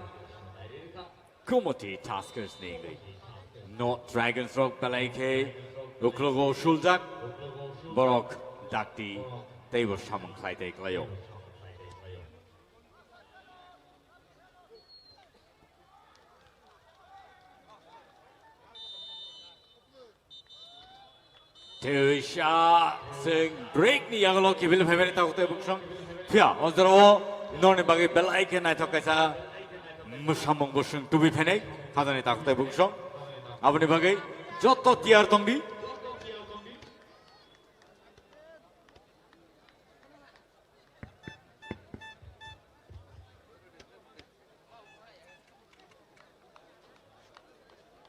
Komoti Tuskers ni ngai. Not Dragons Rock Balake, Uklogo Shuljak, Borok, Dakti, they were Shaman Klaitek Leo. Tusha sing break ni yang lo kibil family tak utai buksong. Pia, onzero non bagi Balake na tokasa Mushamong buksong tubi phenek, hadane tak utai buksong. Abang ni bagai joto tiar tong di.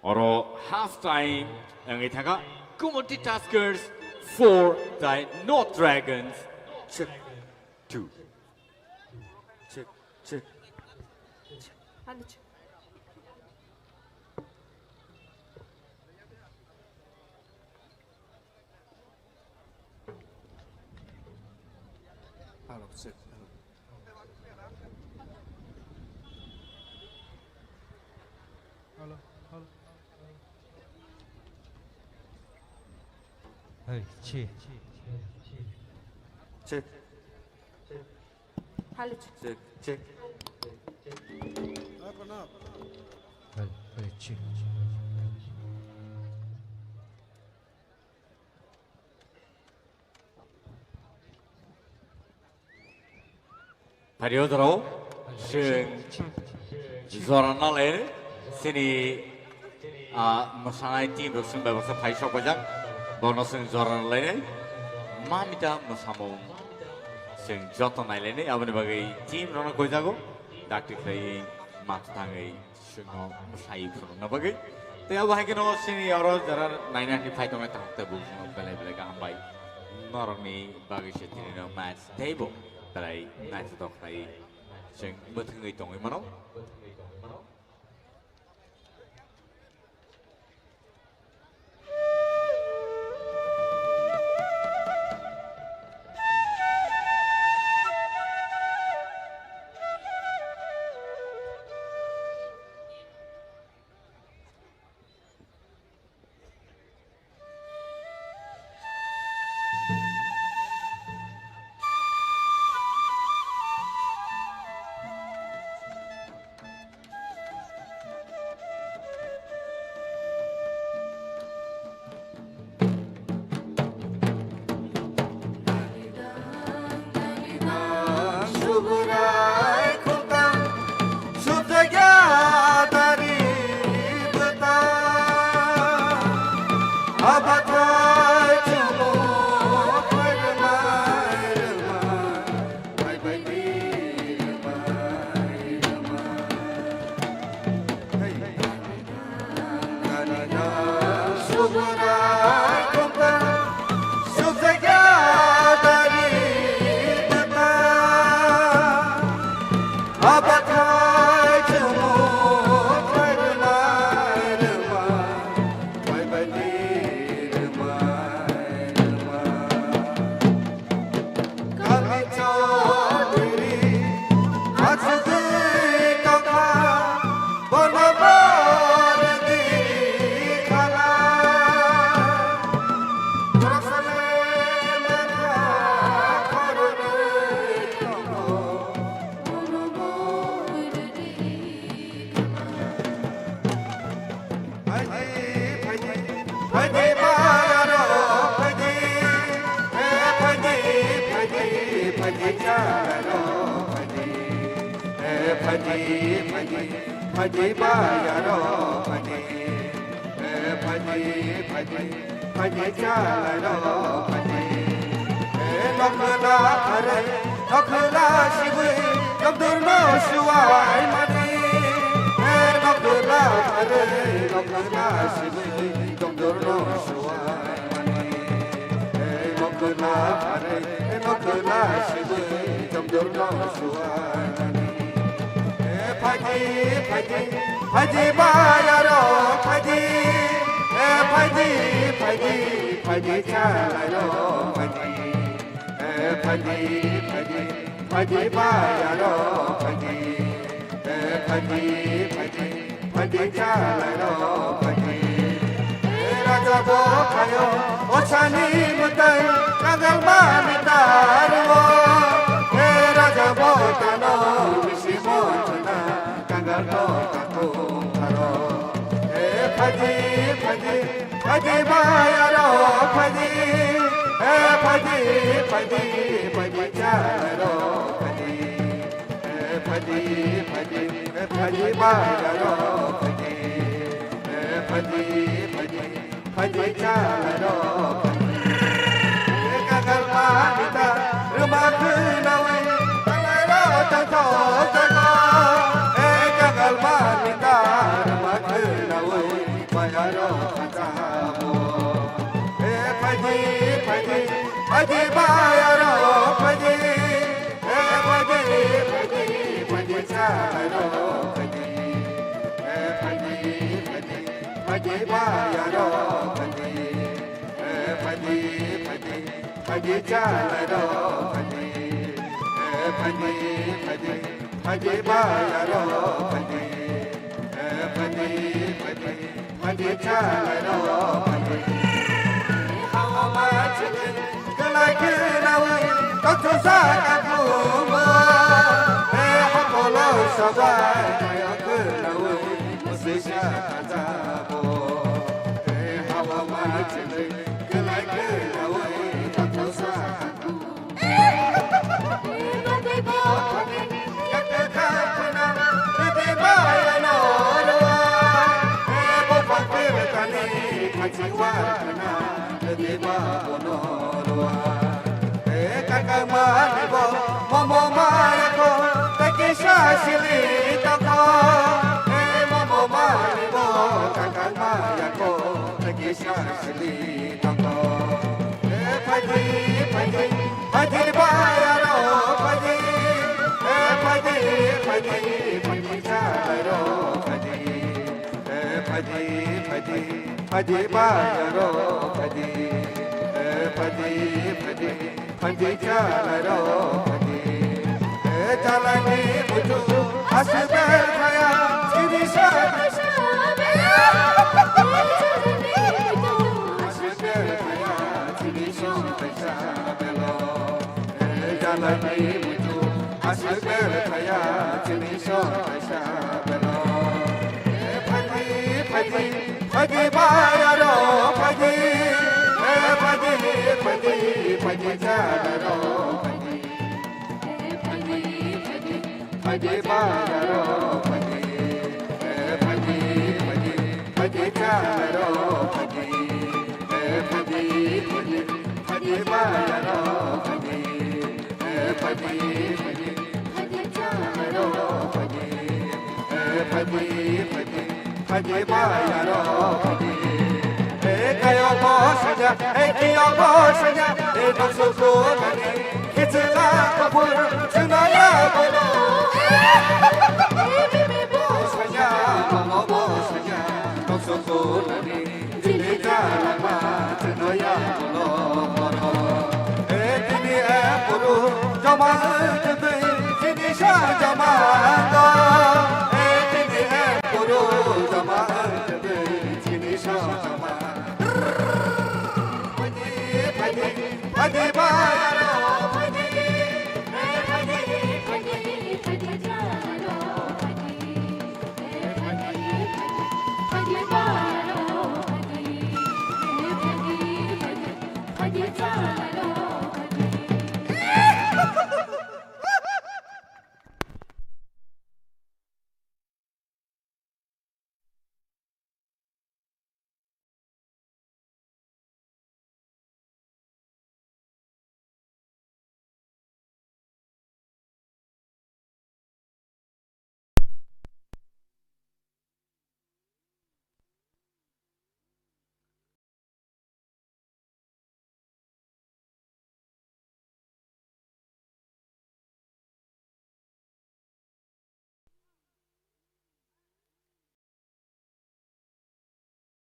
Oro half time yang itaga Komoti Tuskers 4 by North Dragons. Check 2. Check. Hey, check. Check. Up and up. Hey, check. Periodoro, sing Zorana le, sini masanai team bersung berbahasa Paisok bajak, bonus sing Zorana le, mamita masamo sing Joton le ne, abang bagai team rona kojago, dakti klei mata tangai sing masai pun, nabagai แต่เอาไว้กันเนาะสิ่งนี้เราจะนั่นที่ไฟตรงนั้นต่างแต่บุกเบลก็ทำไปนอกนี้บางสิ่งที่เราแมทเทเบิลแต่แมทตรงไหนซึ่งเมื่อถึงไอ้ตรงนี้มันเนาะ Mama, Padi, Padi, Padi Bayaro, Padi, Padi, Padi, Padi Jalaro, Padi, Jalani Mutu, Asbel Kaya, Sirisha, Asbel Kaya, Sirisha, Belo, Jalani Mutu, Asbel Kaya, Sirisha, Belo. Padi, Padi Bayaro, Padi, Padi, Padi, Padi Jalaro, Padi, Padi, Padi, Padi Bayaro, Padi, Padi, Padi, Padi Jalaro, Padi, Padi, Padi, Padi Bayaro, Padi, Padi, Padi, Padi Jalaro, Padi, Padi, Padi. Padi Bayaro, Padi. Kayo mo saja, kiyo mo saja, nagsuko nani, kitila kapur, sunaya bolo. Saja, mo saja, nagsuko nani, dilita lama, sunaya bolo. Tini puru, jama jebe, tini sha jama do. Tini puru, jama jebe, tini sha jama. Padi, Padi Bayaro, Padi, Padi, Padi, Padi Jalaro, Padi, Padi, Padi Bayaro, Padi, Padi, Padi, Padi Jalaro, Padi.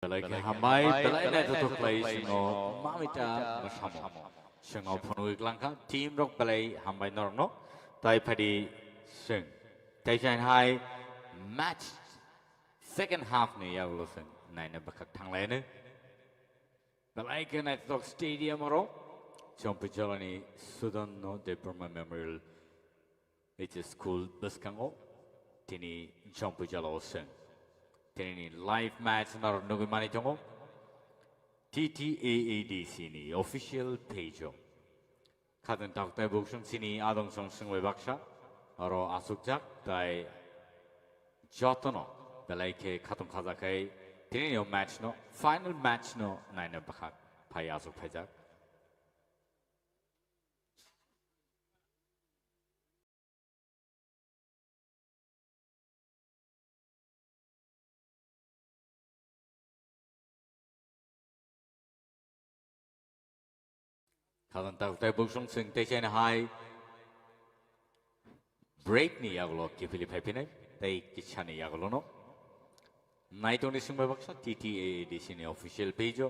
Like Hamai, Belay to place no Mamita Mashamo. Sing of Punu Lanka, Team Rock Ballet, Hamai Norno, Tai Padi Sing. Taishan High match second half ni Yavlusen, Nine Bakak Tanglane. Belay can at Dog Stadium or Chompicholani, Sudan no Diploma Memorial. It is school Buskango, Tini Chompichollo Sing. Tini live match na nugi mani tongo TTAADC ni official page o kaden taktai buksung sini adong song sungwe baksha aro asukjak tai jotono belai ke katung kazakai tini yo match no final match no naina bakak pai asuk pajak kalan tak tay buksong sing tay siya na high break ni yagulo ki Philip Happinay tay kitsa ni yagulo no naito ni sing babaksa TTAADC ni official page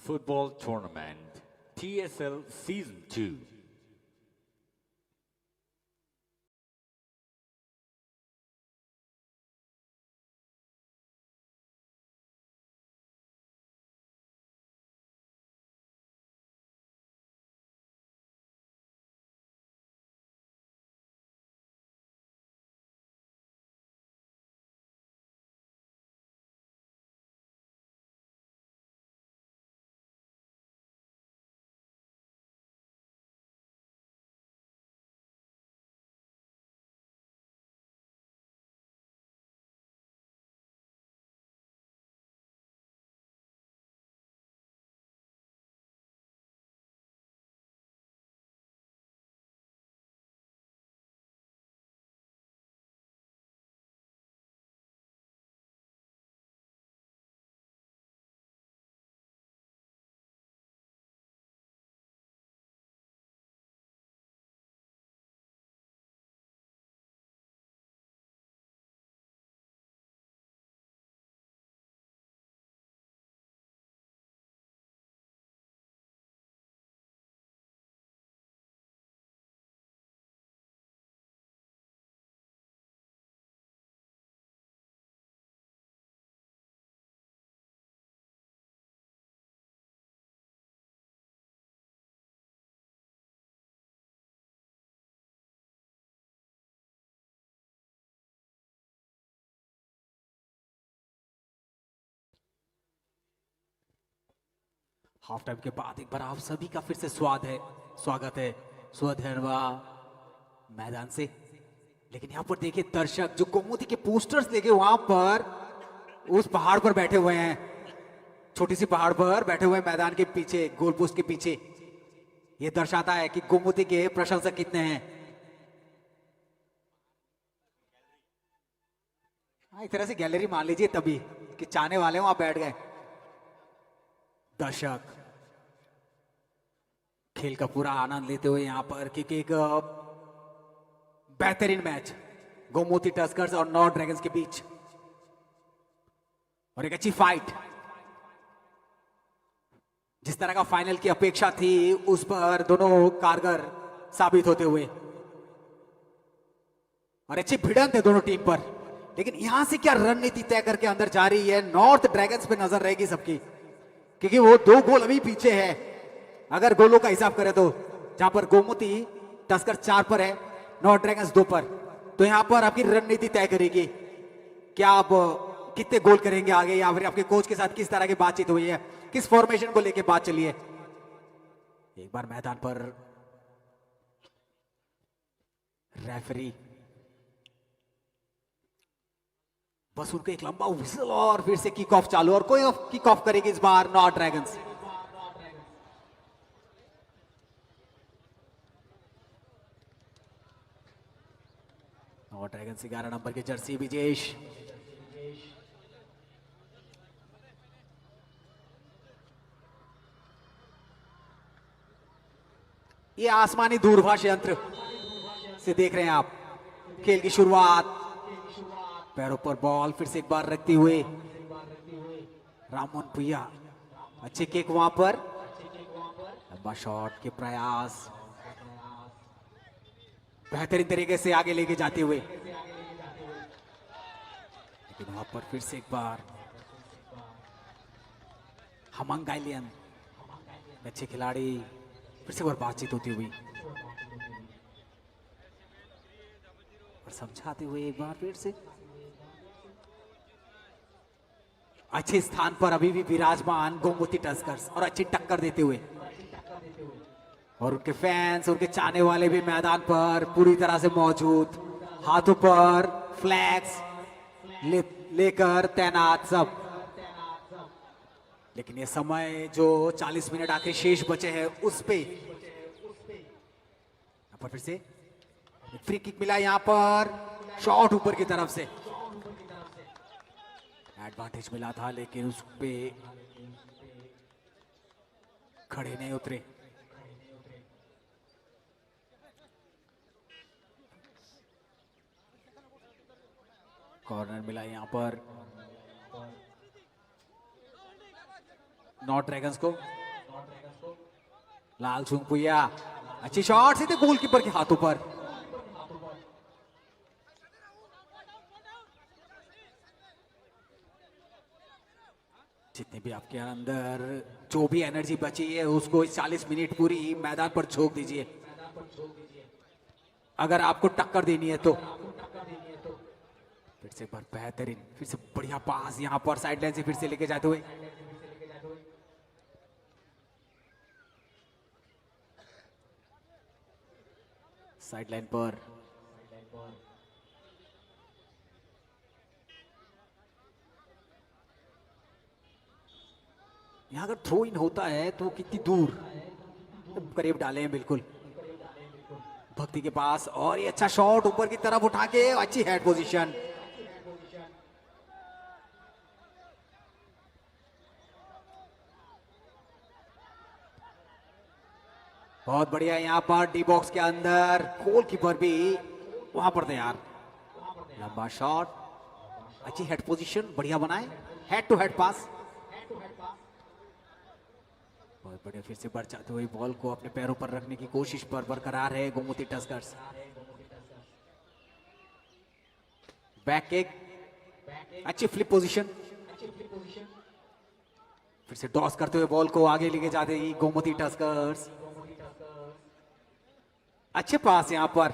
football tournament TSL season 2 half time के बाद एक बार आप सभी का फिर से स्वागत है स्वधर्वा मैदान से। लेकिन यहाँ पर देखिए दर्शक जो गोमती के पोस्टर्स लेके वहां पर उस पहाड़ पर बैठे हुए हैं, छोटी सी पहाड़ पर बैठे हुए हैं मैदान के पीछे, गोल पोस्ट के पीछे। ये दर्शाता है कि गोमती के प्रशंसक कितने हैं। एक तरह से गैलरी मान लीजिए तभी कि चाहने वाले वहां बैठ गए। दर्शक खेल का पूरा आनंद लेते हुए यहां पर क्योंकि एक बेहतरीन मैच गोमती टस्कर्स और नॉर्थ ड्रैगन्स के बीच और एक अच्छी फाइट, जिस तरह का फाइनल की अपेक्षा थी उस पर दोनों कारगर साबित होते हुए और अच्छी भिड़ंत है दोनों टीम पर। लेकिन यहां से क्या रणनीति तय करके अंदर जा रही है, नॉर्थ ड्रैगन्स पे नजर रहेगी सबकी, क्योंकि वो 2 गोल अभी पीछे है अगर गोलों का हिसाब करें तो, जहां पर गोमती टस्कर 4 पर है, नॉर्थ ड्रैगन्स 2 पर। तो यहां पर आपकी रणनीति तय करेगी क्या आप कितने गोल करेंगे आगे, या फिर आपके कोच के साथ किस तरह की बातचीत हुई है, किस फॉर्मेशन को लेकर बात चली है। एक बार मैदान पर रेफरी बस उनका एक लंबा विसल और फिर से किक ऑफ चालू, और कोई किक ऑफ करेगी इस बार North Dragons. North Dragons 11 number के जर्सी विजेश, ये आसमानी दूरभाष यंत्र से देख रहे हैं आप खेल की शुरुआत। पैरों पर बॉल फिर से एक बार रखते हुए राममोहन भुइया, अच्छे किक वहां पर, लंबा शॉट के प्रयास बेहतरीन तरीके से आगे लेके जाते हुए, लेकिन वहां पर फिर से एक बार हमंगाइलियन अच्छे खिलाड़ी, फिर से एक बार बातचीत होती हुई और समझाते हुए एक बार फिर से अच्छे स्थान पर अभी भी विराजमान गोमती टस्कर्स और अच्छी टक्कर देते हुए, और उनके फैंस, उनके चाहने वाले भी मैदान पर पूरी तरह से मौजूद, हाथों पर फ्लैग्स लेकर तैनात सब। लेकिन ये समय जो 40 मिनट आखिर शेष बचे हैं उस पे यहाँ पर फिर से फ्री किक मिला, यहाँ पर शॉट ऊपर की तरफ से एडवांटेज मिला था, लेकिन उस पे खड़े नहीं उतरे। कॉर्नर मिला यहां पर नॉर्थ ड्रैगन्स को। लाल छुंग पुया, अच्छी शॉट सीधे गोलकीपर के हाथों पर। जितने भी आपके अंदर जो भी एनर्जी बची है उसको इस 40 मिनट पूरी मैदान पर झोंक दीजिए, अगर आपको टक्कर देनी है तो। फिर से एक बार बेहतरीन, फिर से बढ़िया पास यहां पर साइड लाइन से फिर से लेके जाते हुए, साइड लाइन पर यहां अगर थ्रो इन होता है तो कितनी दूर, करीब डाले हैं बिल्कुल भक्ति के पास, और ये अच्छा शॉट ऊपर की तरफ उठा के अच्छी हेड पोजीशन। बहुत बढ़िया यहां पर डी बॉक्स के अंदर गोलकीपर भी वहां पर तैयार, लंबा शॉट, अच्छी हेड पोजीशन बढ़िया बनाए, हेड टू हेड पास, बहुत बढ़िया। फिर से बढ़ जाते हुए बॉल को अपने पैरों पर रखने की कोशिश पर बरकरार है गोमती टस्कर्स। बैक किक, अच्छी फ्लिप पोजीशन, फिर से टॉस करते हुए बॉल को आगे लेके जाते ही गोमती टस्कर्स। अच्छे पास यहां पर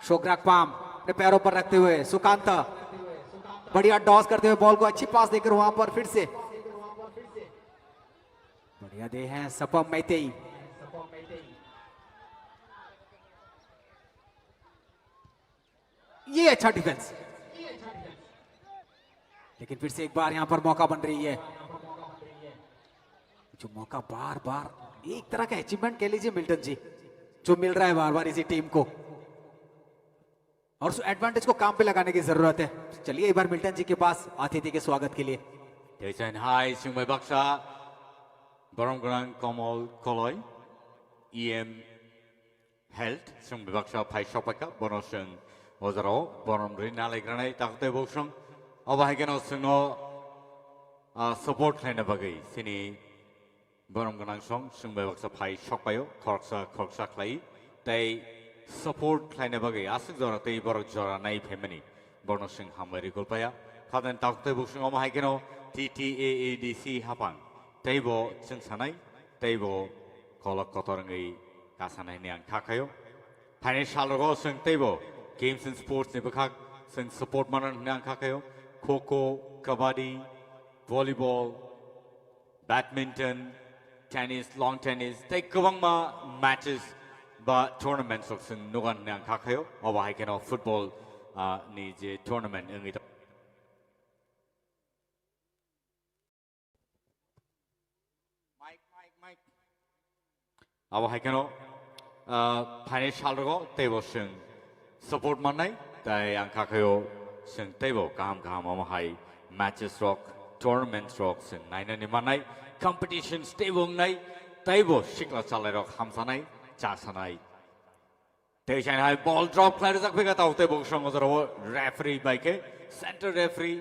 शोग्राक पाम अपने पैरों पर रखते हुए सुकांता, बढ़िया टॉस करते हुए बॉल को अच्छी पास देकर वहां पर फिर से तालियां दे हैं सपम मैतेई। ये अच्छा डिफेंस, लेकिन फिर से एक बार यहां पर मौका बन रही है। जो मौका बार बार एक तरह का अचीवमेंट कह लीजिए मिल्टन जी, जो मिल रहा है बार बार इसी टीम को, और उस एडवांटेज को काम पे लगाने की जरूरत है। चलिए एक बार मिल्टन जी के पास अतिथि के स्वागत के लिए। 대전 하이 승배 박사 버럼그랑 거몰 콜로이 EM 헬트 승배 박사 파이쇼파카 보너슨 오자로 버럼 리나레그라네 딱대 복성 어바이게노 승노 서포트 라인에 바기 시니 버럼그랑 성 승배 박사 파이쇼파요 콜사 클라이 대 서포트 라인에 바기 아스저라 대 버럭저라 나이 페미니 보너슨 함메리 골파야 카덴 딱대 복성 어바이게노 TTAADC hapang table sing sanai table kolok kotorangi kasanai niang kakayo pane shalogo sing table games and sports ni bakak sing support manan niang kakayo kho kabaddi volleyball badminton tennis long tennis take kawang ma matches ba tournaments of sing nugan niang kakayo oba haikeno football ni je tournament ngi अब हाइकेनो final शालरगो तेबो सिं support माननाय ताय आं खाखायो सिं तेबो गाहाम अम हाय matches रक tournaments रक सिं नायनानि माननाय कॉम्पिटिशन्स तेबो नाय तेबो सिक्ला चालाय रक हामसानाय जासानाय तेजान हाय बॉल ड्रॉप खालाय जाकफेगा ताव तेबो संग जरो रेफरी बाइके सेंटर रेफरी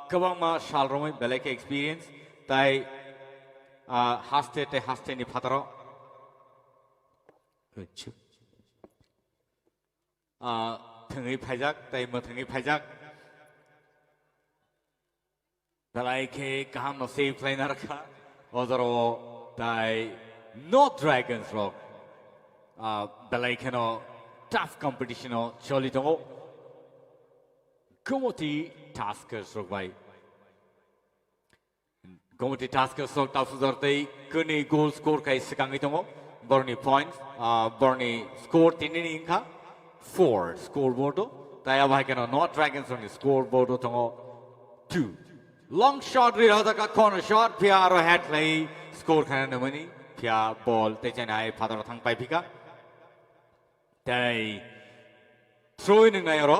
कबांमा शालरमै बेलेके एक्सपीरियंस ताय हास्ते नि फातारो थंगै फाइजाक ताय मथंगै फाइजाक बेलायके गाहाम न सेव प्लेना रखा ओजरो ताय नॉट ड्रैगन्स रॉक बेलायके न टफ कंपटीशन न चली दङ गोमती टास्कर्स रक बाय गोमती टास्कर्स रक तासु जरतै कनै गोल स्कोर kai सिगाङै दङ Borni points, Borni score tinini inka 4 scoreboard. Taya bahikeno not dragons on the scoreboard tongo 2. Long shot rihada ka corner shot piaro hat lay score kana namani pia ball tejanai padar thang pai pika. Tay throw in ngayro.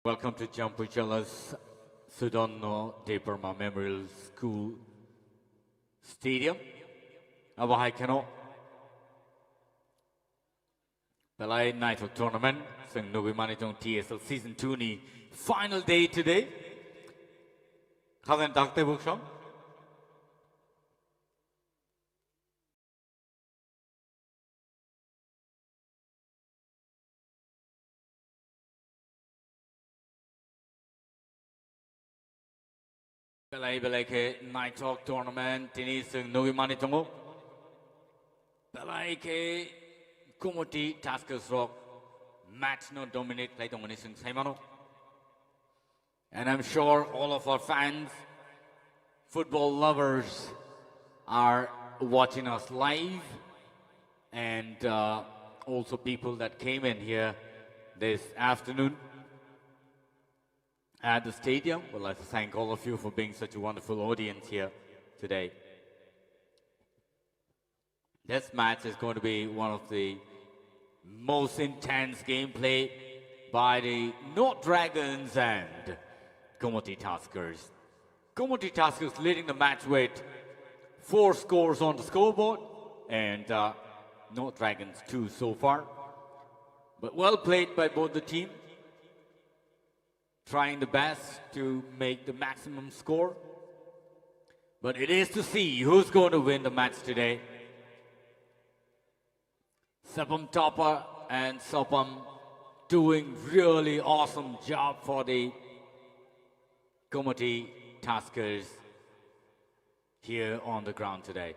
Welcome to Jampuchala's Sudono De Burma Memorial School Stadium. Abahai Kano Belai Night of Tournament. Sing Novi Manitong TSL Season 2 ni final day today. Kagan Dakte Bookshop. Belai ke Night Talk Tournament ini sing Novi Manitongo. Belai ke Kumoti Taskers Rock match no dominate play tong sing Saimano. And I'm sure all of our fans, football lovers, are watching us live, and also people that came in here this afternoon at the stadium. We'd like to thank all of you for being such a wonderful audience here today. This match is going to be one of the most intense gameplay by the North Dragons and Kumoti Taskers. Kumoti Taskers leading the match with 4 scores on the scoreboard, and North Dragons 2 so far. But well played by both the teams, trying the best to make the maximum score. But it is to see who's going to win the match today. Sapam Topper and Sapam doing really awesome job for the Kumoti Taskers here on the ground today.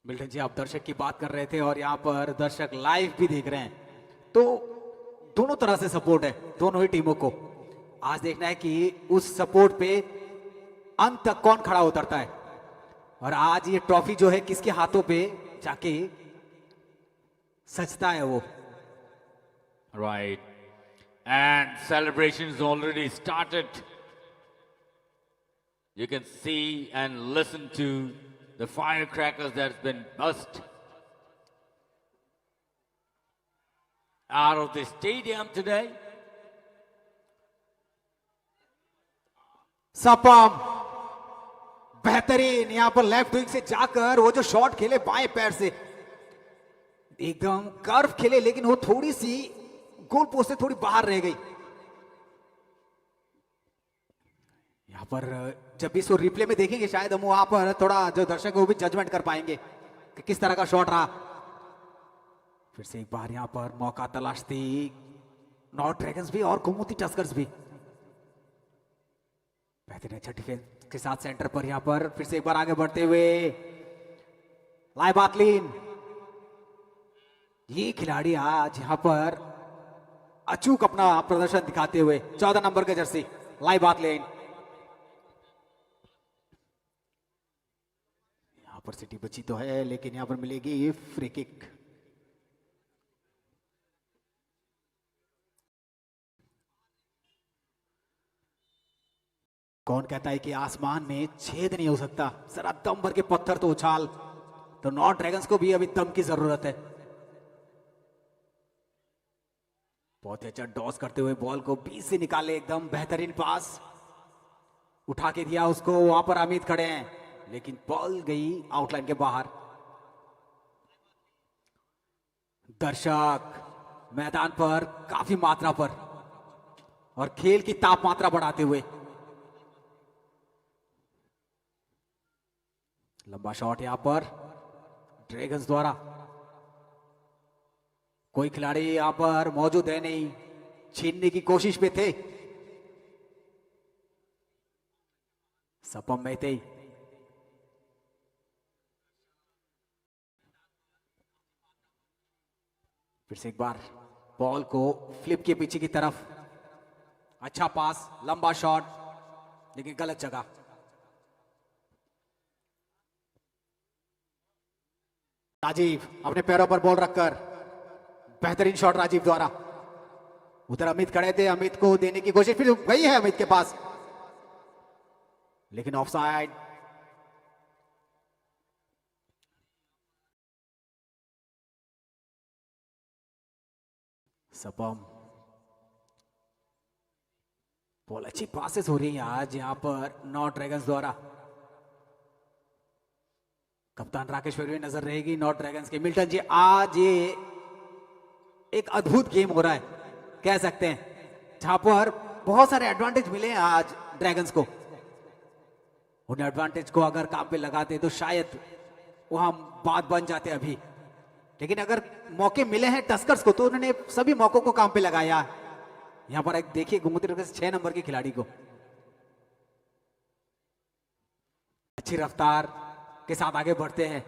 Milton ji, आप दर्शक की बात कर रहे थे और यहाँ पर दर्शक लाइव भी देख रहे हैं, तो दोनों तरह से सपोर्ट है दोनों ही टीमों को। आज देखना है कि उस सपोर्ट पे अंत तक कौन खड़ा उतरता है, और आज ये ट्रॉफी जो है किसके हाथों पे जाके सजता है वो। Right. And celebrations already started. You can see and listen to the firecrackers that's been burst out of the stadium today. सपम बेहतरीन यहां पर लेफ्ट विंग से जाकर वो जो शॉट खेले बाएं पैर से, एकदम कर्व खेले, लेकिन वो थोड़ी सी गोल पोस्ट से थोड़ी बाहर रह गई। यहां पर जब भी इसको रिप्ले में देखेंगे शायद हम वहां पर थोड़ा जो दर्शक है वो भी जजमेंट कर पाएंगे कि किस तरह का शॉट रहा। फिर से एक बार यहां पर मौका तलाशती नॉर्थ ड्रैगन्स भी और गोमती टस्कर्स भी। बेहतरीन अच्छा डिफेंस के साथ सेंटर पर यहां पर फिर से एक बार आगे बढ़ते हुए लाइव बातलीन। ये खिलाड़ी आज यहां पर अचूक अपना प्रदर्शन दिखाते हुए 14 नंबर का जर्सी लाइव बातलीन। यहां पर सिटी बची तो है, लेकिन यहां पर मिलेगी फ्री किक। कौन कहता है कि आसमान में छेद नहीं हो सकता, जरा दम भर के पत्थर तो उछाल। तो नॉर्थ ड्रैगन्स को भी अभी दम की जरूरत है। बहुत ही अच्छा डॉस करते हुए बॉल को बीच से निकाले, एकदम बेहतरीन पास उठा के दिया उसको। वहां पर अमित खड़े हैं, लेकिन बॉल गई आउटलाइन के बाहर। दर्शक मैदान पर काफी मात्रा पर और खेल की तापमात्रा बढ़ाते हुए। लंबा शॉट यहां पर ड्रैगन्स द्वारा। कोई खिलाड़ी यहां पर मौजूद है नहीं, छीनने की कोशिश में थे सपम मेहते। फिर से एक बार बॉल को फ्लिप के पीछे की तरफ, अच्छा पास, लंबा शॉट, लेकिन गलत जगह। राजीव अपने पैरों पर बॉल रखकर, बेहतरीन शॉट राजीव द्वारा। उधर अमित खड़े थे, अमित को देने की कोशिश फिर गई है अमित के पास, लेकिन ऑफसाइड। सपम बॉल अच्छी पासेस हो रही है आज यहां पर नॉर्थ ड्रैगन्स द्वारा। कप्तान राकेश्वर भी नजर रहेगी नॉर्थ ड्रैगन्स के। मिल्टन जी, आज ये एक अद्भुत गेम हो रहा है कह सकते हैं, जहां पर बहुत सारे एडवांटेज मिले हैं आज ड्रैगन्स को। उन एडवांटेज को अगर काम पे लगाते तो शायद वहां बात बन जाते अभी, लेकिन अगर मौके मिले हैं टस्कर्स को तो उन्होंने सभी मौकों को काम पे लगाया। यहां पर एक देखिए गोमती ड्रैगन्स 6 नंबर के खिलाड़ी को अच्छी रफ्तार के साथ आगे बढ़ते हैं।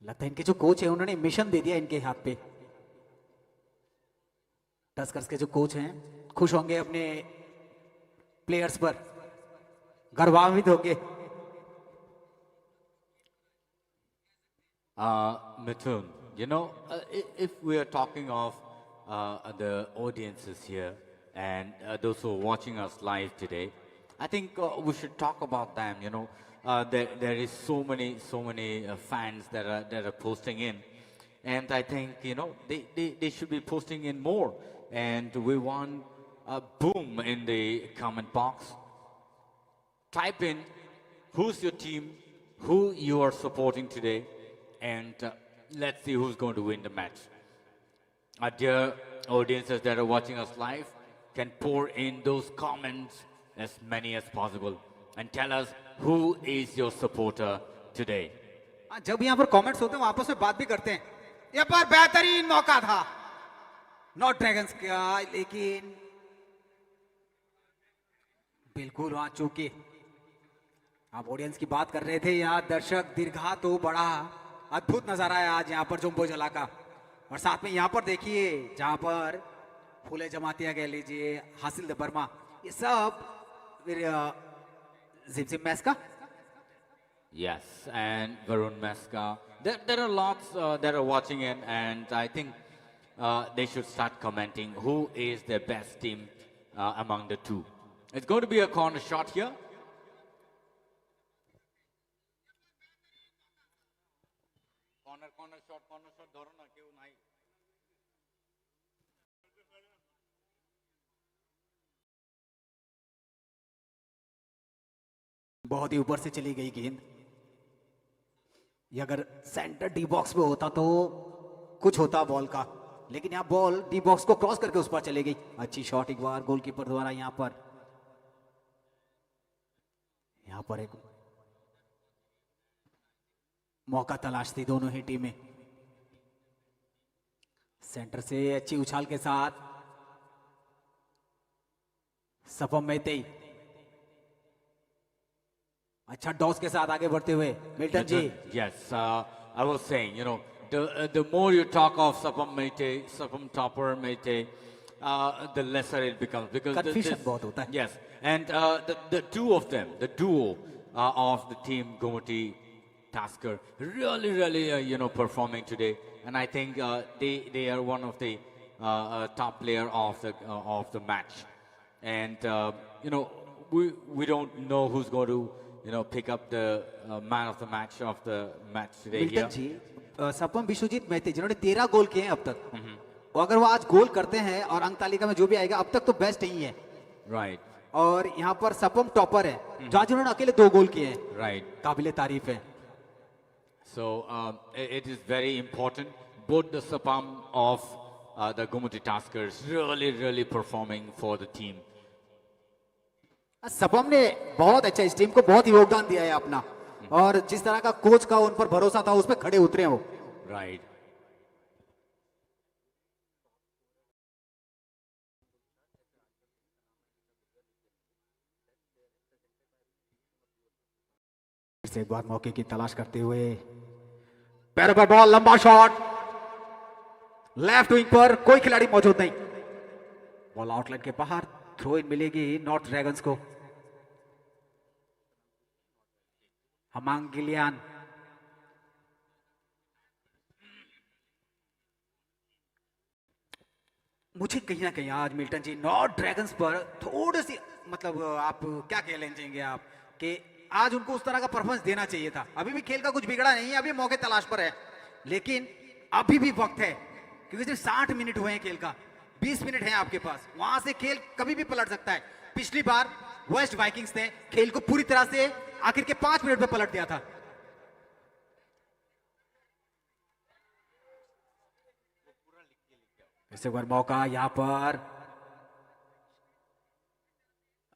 लगता है इनके जो कोच है उन्होंने मिशन दे दिया इनके हाथ पे। टस्कर्स के जो कोच हैं खुश होंगे अपने प्लेयर्स पर, गर्वान्वित होंगे। Mithun, you know, if we are talking of the audiences here and those who are watching us live today, I think we should talk about them. You know, there is so many fans that are posting in, and I think they should be posting in more. And we want a boom in the comment box. Type in who's your team, who you are supporting today, and let's see who's going to win the match. Our dear audiences that are watching us live can pour in those comments, as many as possible, and tell us who is your supporter today. जब यहाँ पर comments होते हैं आपस में बात भी करते हैं। यहाँ पर बेहतरीन मौका था नॉर्थ ड्रैगन्स का, लेकिन बिल्कुल वहां चूके। आप ऑडियंस की बात कर रहे थे, यहाँ दर्शक दीर्घा तो बड़ा अद्भुत नजारा है आज यहाँ पर जुम्बो जला का। और साथ में यहाँ पर देखिए जहां पर फूले जमातिया कह लीजिए, हासिल वर्मा, ये सब फिर जिमजिम मैस्का। Yes, and Varun Maska. There are lots that are watching it, and I think they should start commenting who is the best team among the two. It's going to be a corner shot here. Corner shot, dhoro na, keu nahi. बहुत ही ऊपर से चली गई गेंद। ये अगर centre D box में होता तो कुछ होता बॉल का, लेकिन यहाँ बॉल डी बॉक्स को क्रॉस करके उस पर चली गई। अच्छी शॉट एक बार गोलकीपर द्वारा। यहाँ पर एक मौका तलाश थी दोनों ही टीमें। सेंटर से अच्छी उछाल के साथ सपम मेहते, अच्छा डॉस के साथ आगे बढ़ते हुए Milton ji. Yes, I was saying, you know, the more you talk of Sapam Mete, Sapam Topper Mete, the lesser it becomes because Confusion बहुत होता है। Yes, and the two of them, the duo of the team Gomoti Tasker, really, you know, performing today, and I think they are one of the top player of the match, and you know, we don't know who's going to, you know, pick up the man of the match today here. Milton ji, Sapam Bishwajit मेहते जिन्होंने 13 गोल किए हैं अब तक, और अगर वो आज गोल करते हैं और अंक तालिका में जो भी आएगा अब तक तो बेस्ट ही है। Right. और यहाँ पर सपम टॉपर है, जहाँ जिन्होंने अकेले 2 गोल किए हैं। Right. काबिले तारीफ है। So it is very important. Both the Sapam of the Gumuti Taskers really performing for the team. सपम ने बहुत अच्छा इस टीम को बहुत ही योगदान दिया है अपना, और जिस तरह का कोच का उन पर भरोसा था उस पर खड़े उतरे हैं वो। Right. फिर से एक बार मौके की तलाश करते हुए पैरों पर बॉल, लंबा शॉट, लेफ्ट विंग पर कोई खिलाड़ी मौजूद नहीं, बॉल आउटलाइन के बाहर। थ्रो इन मिलेगी नॉर्थ ड्रैगन्स को। हमांग गिलियान, मुझे कहीं ना कहीं आज मिल्टन जी नॉर्थ ड्रैगन्स पर थोड़ी सी, मतलब आप क्या कह लेंगे आप कि आज उनको उस तरह का परफॉर्मेंस देना चाहिए था। अभी भी खेल का कुछ बिगड़ा नहीं है, अभी मौके तलाश पर है, लेकिन अभी भी वक्त है, क्योंकि सिर्फ 60 मिनट हुए हैं खेल का, 20 मिनट है आपके पास, वहां से खेल कभी भी पलट सकता है। पिछली बार वेस्ट वाइकिंग्स ने खेल को पूरी तरह से आखिर के 5 मिनट में पलट दिया था। इस बार मौका यहां पर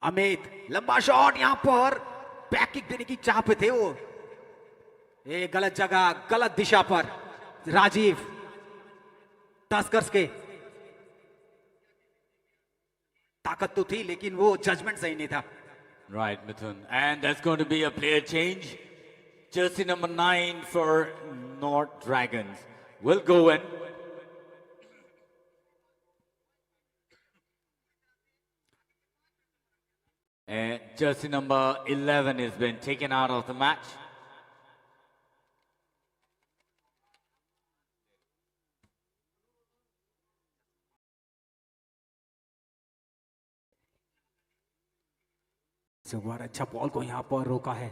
अमित, लंबा शॉट, यहां पर बैक किक देने की चाह पे थे वो, एक गलत जगह गलत दिशा पर। राजीव टस्कर्स के ताकत तो थी लेकिन वो जजमेंट सही नहीं था। Right, Mithun. And that's going to be a player change. Jersey number 9 for North Dragons will go in. And jersey number 11 has been taken out of the match. बार अच्छा बॉल को यहां पर रोका है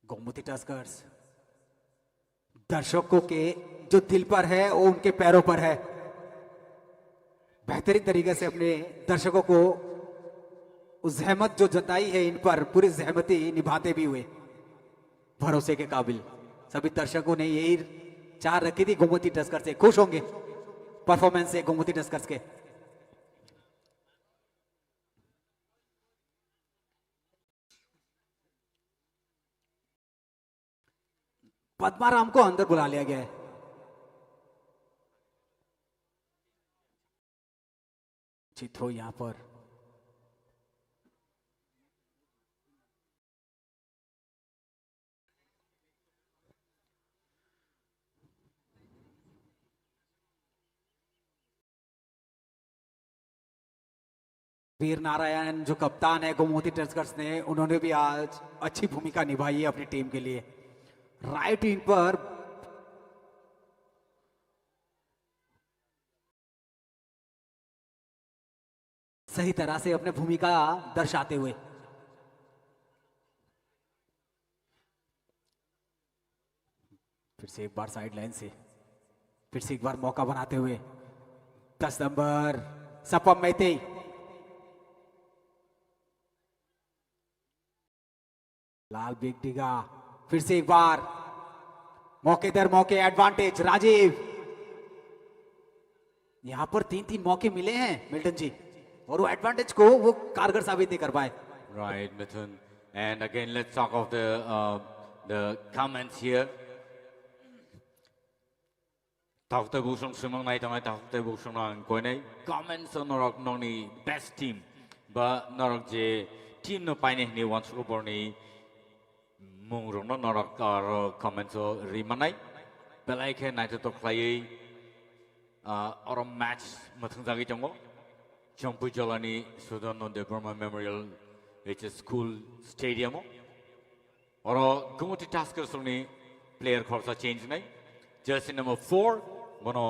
गोमती टस्कर्स। दर्शकों के जो दिल पर है वो उनके पैरों पर है। बेहतरीन तरीके से अपने दर्शकों को उस जहमत जो जताई है इन पर पूरी जहमती निभाते भी हुए, भरोसे के काबिल। सभी दर्शकों ने यही चाह रखी थी गोमती टस्कर्स से, खुश होंगे परफॉर्मेंस से गोमती टस्कर्स के। पद्माराम को अंदर बुला लिया गया है। थ्रो यहां पर वीर नारायण जो कप्तान है गोमती टस्कर्स ने, उन्होंने भी आज अच्छी भूमिका निभाई है अपनी टीम के लिए। राइट विंग पर सही तरह से अपने भूमिका दर्शाते हुए। फिर से एक बार साइड लाइन से, फिर से एक बार मौका बनाते हुए 10 नंबर सपम मैते, लाल बिग डिगा, फिर से एक बार मौके दर मौके एडवांटेज राजीव। यहां पर 3-3 मौके मिले हैं मिल्टन जी, और वो एडवांटेज को वो कारगर साबित नहीं कर पाए। Right, Mithun. And again, let's talk of the comments here. Dr. Busong Sumang Night and Dr. Busong on Kone. Comments on Norok Noni best team. But Norok J team no pine ni wants to go ni Mung no Norok or comments or Rimanai. But I can night to play or a match Matunzagi Tongo. Champu Jalani Sudan on the Burma Memorial, which is school stadium. Or Gumuti Taskers only player course change night. Jersey number 4, Mono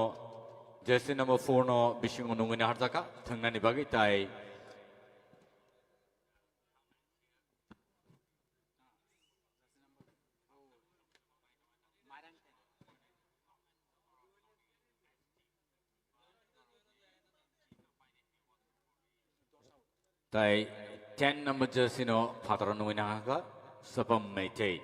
jersey number 4 no Bishing on Nungana Harzaka, Tangani Bagitai. Tai 10 number jersey no Patron Winaka, Sapam Mate.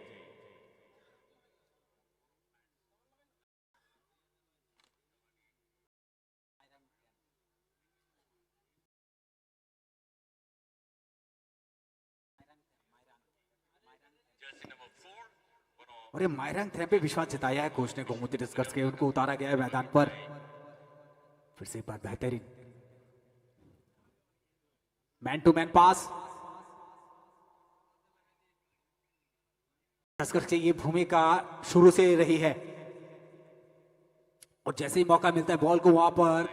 और ये मायरंग थ्रेम पे विश्वास जताया है coach ने Gomti Tuskers के, उनको उतारा गया है मैदान पर। फिर से एक बार बेहतरीन man to man pass. Tuskers की ये भूमिका शुरू से रही है, और जैसे ही मौका मिलता है बॉल को वहां पर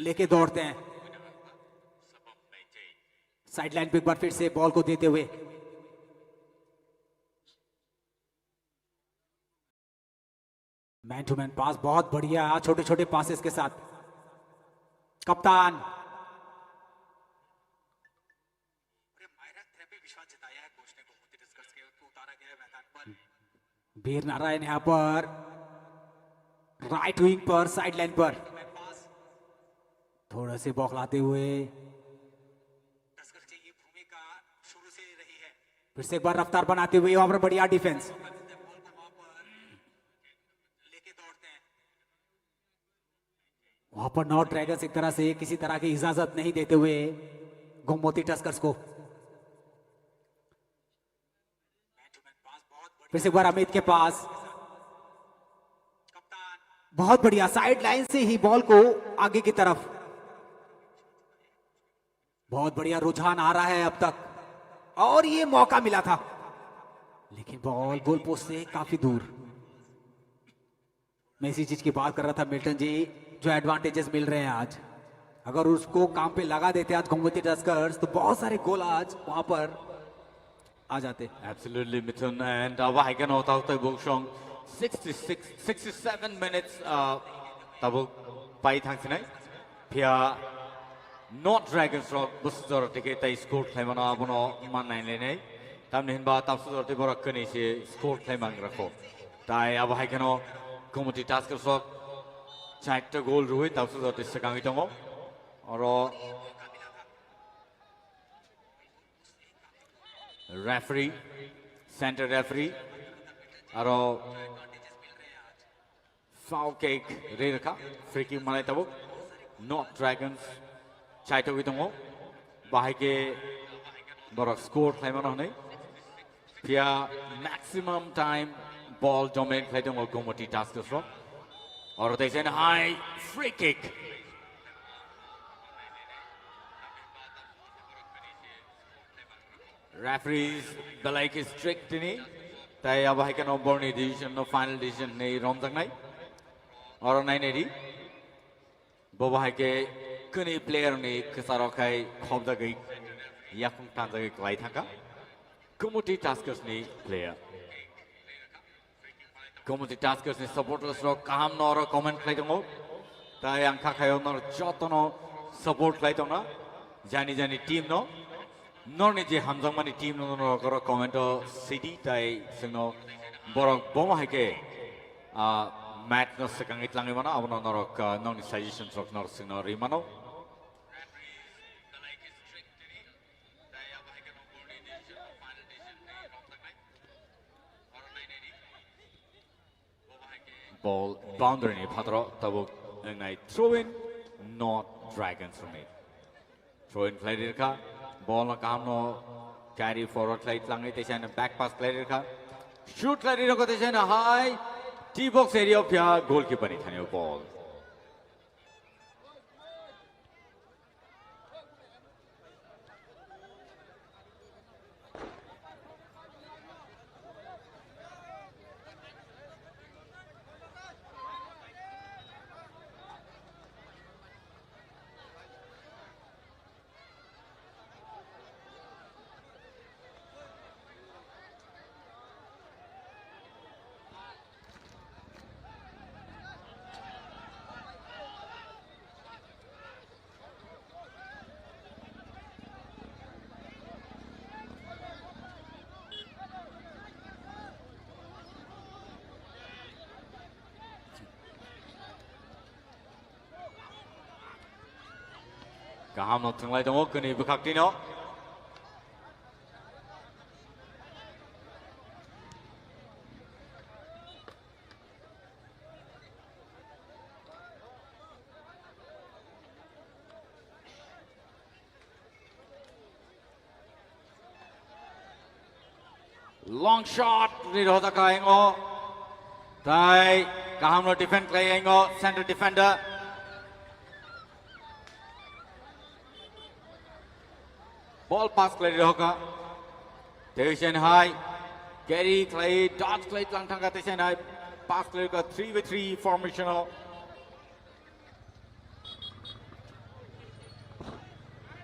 लेके दौड़ते हैं। साइड लाइन पे एक बार फिर से बॉल को देते हुए मैन टू मैन पास, बहुत बढ़िया छोटे छोटे पासेस के साथ। कप्तान वीर नारायण यहां पर राइट विंग पर साइड लाइन पर थोड़ा से बौखलाते हुए। फिर से एक बार रफ्तार बनाते हुए वहां पर बढ़िया डिफेंस। वहां पर नॉर्थ ड्रैगन्स एक तरह से किसी तरह की इजाजत नहीं देते हुए गोमती टस्कर्स को। फिर से एक बार अमित के पास, बहुत बढ़िया साइड लाइन से ही बॉल को आगे की तरफ। बहुत बढ़िया रुझान आ रहा है अब तक, और ये मौका मिला था लेकिन बॉल गोल पोस्ट से काफी दूर। मैं इसी चीज की बात कर रहा था मिल्टन जी, जो एडवांटेजेस मिल रहे हैं आज, अगर उसको काम पे लगा देते आज गोमती टस्कर्स तो बहुत सारे गोल आज वहां पर आ जाते। Absolutely, Mithun. And I can out of the Bukshong 67 minutes. Tabu Pai Thangsine. Pia not Dragons Rock, Bustor ticket, I scored Clemana Abono Manine. Tamnin Bat Absur de Borakani scored Clemangrafo. Tai Abahakano, Community Taskers Rock, checked the goal Ruit, Absur de Sakamitongo. Or referee, center referee, aro foul kick, Redaka, free kick Manitabu, not Dragons, Chaito Vitongo, Bahike, Borak score, Clemanone, Pia maximum time, ball dominant, Clayton Gomoti Taskers Rock, or they send high free kick. Referees belike is strict ni, tai abahai ka no borni decision no final decision nei rom tak nai, or 980. Bobahai ke kini player ni kesarokai khobda gai yakung tanja gai klai thaka community taskers ni player community taskers ni supporters ro kaham nor comment klai tongo ta yang khakhayo nor jotono support klai tongna jani jani team no nor ni je hamjang mani team no no koro comment city tai singno borok boma hake match no sekang itlangi mana abono norok nong ni suggestion trok nor singno rimano ball boundary ni patro tabuk ngai throw in not dragons from it throw in play dirka ball na kam no carry forward play itlangi tesan back pass play dirka shoot play dirka tesan high T box area pya goalkeeper ni thane ball kaham no thenglai dong kini bukhakti no long shot ni roda kaingo tai kaham no defend kaingo center defender ball pass play hoka Teisen high carry play dodge play lang thanga Teisen high pass play ka 3v3 formational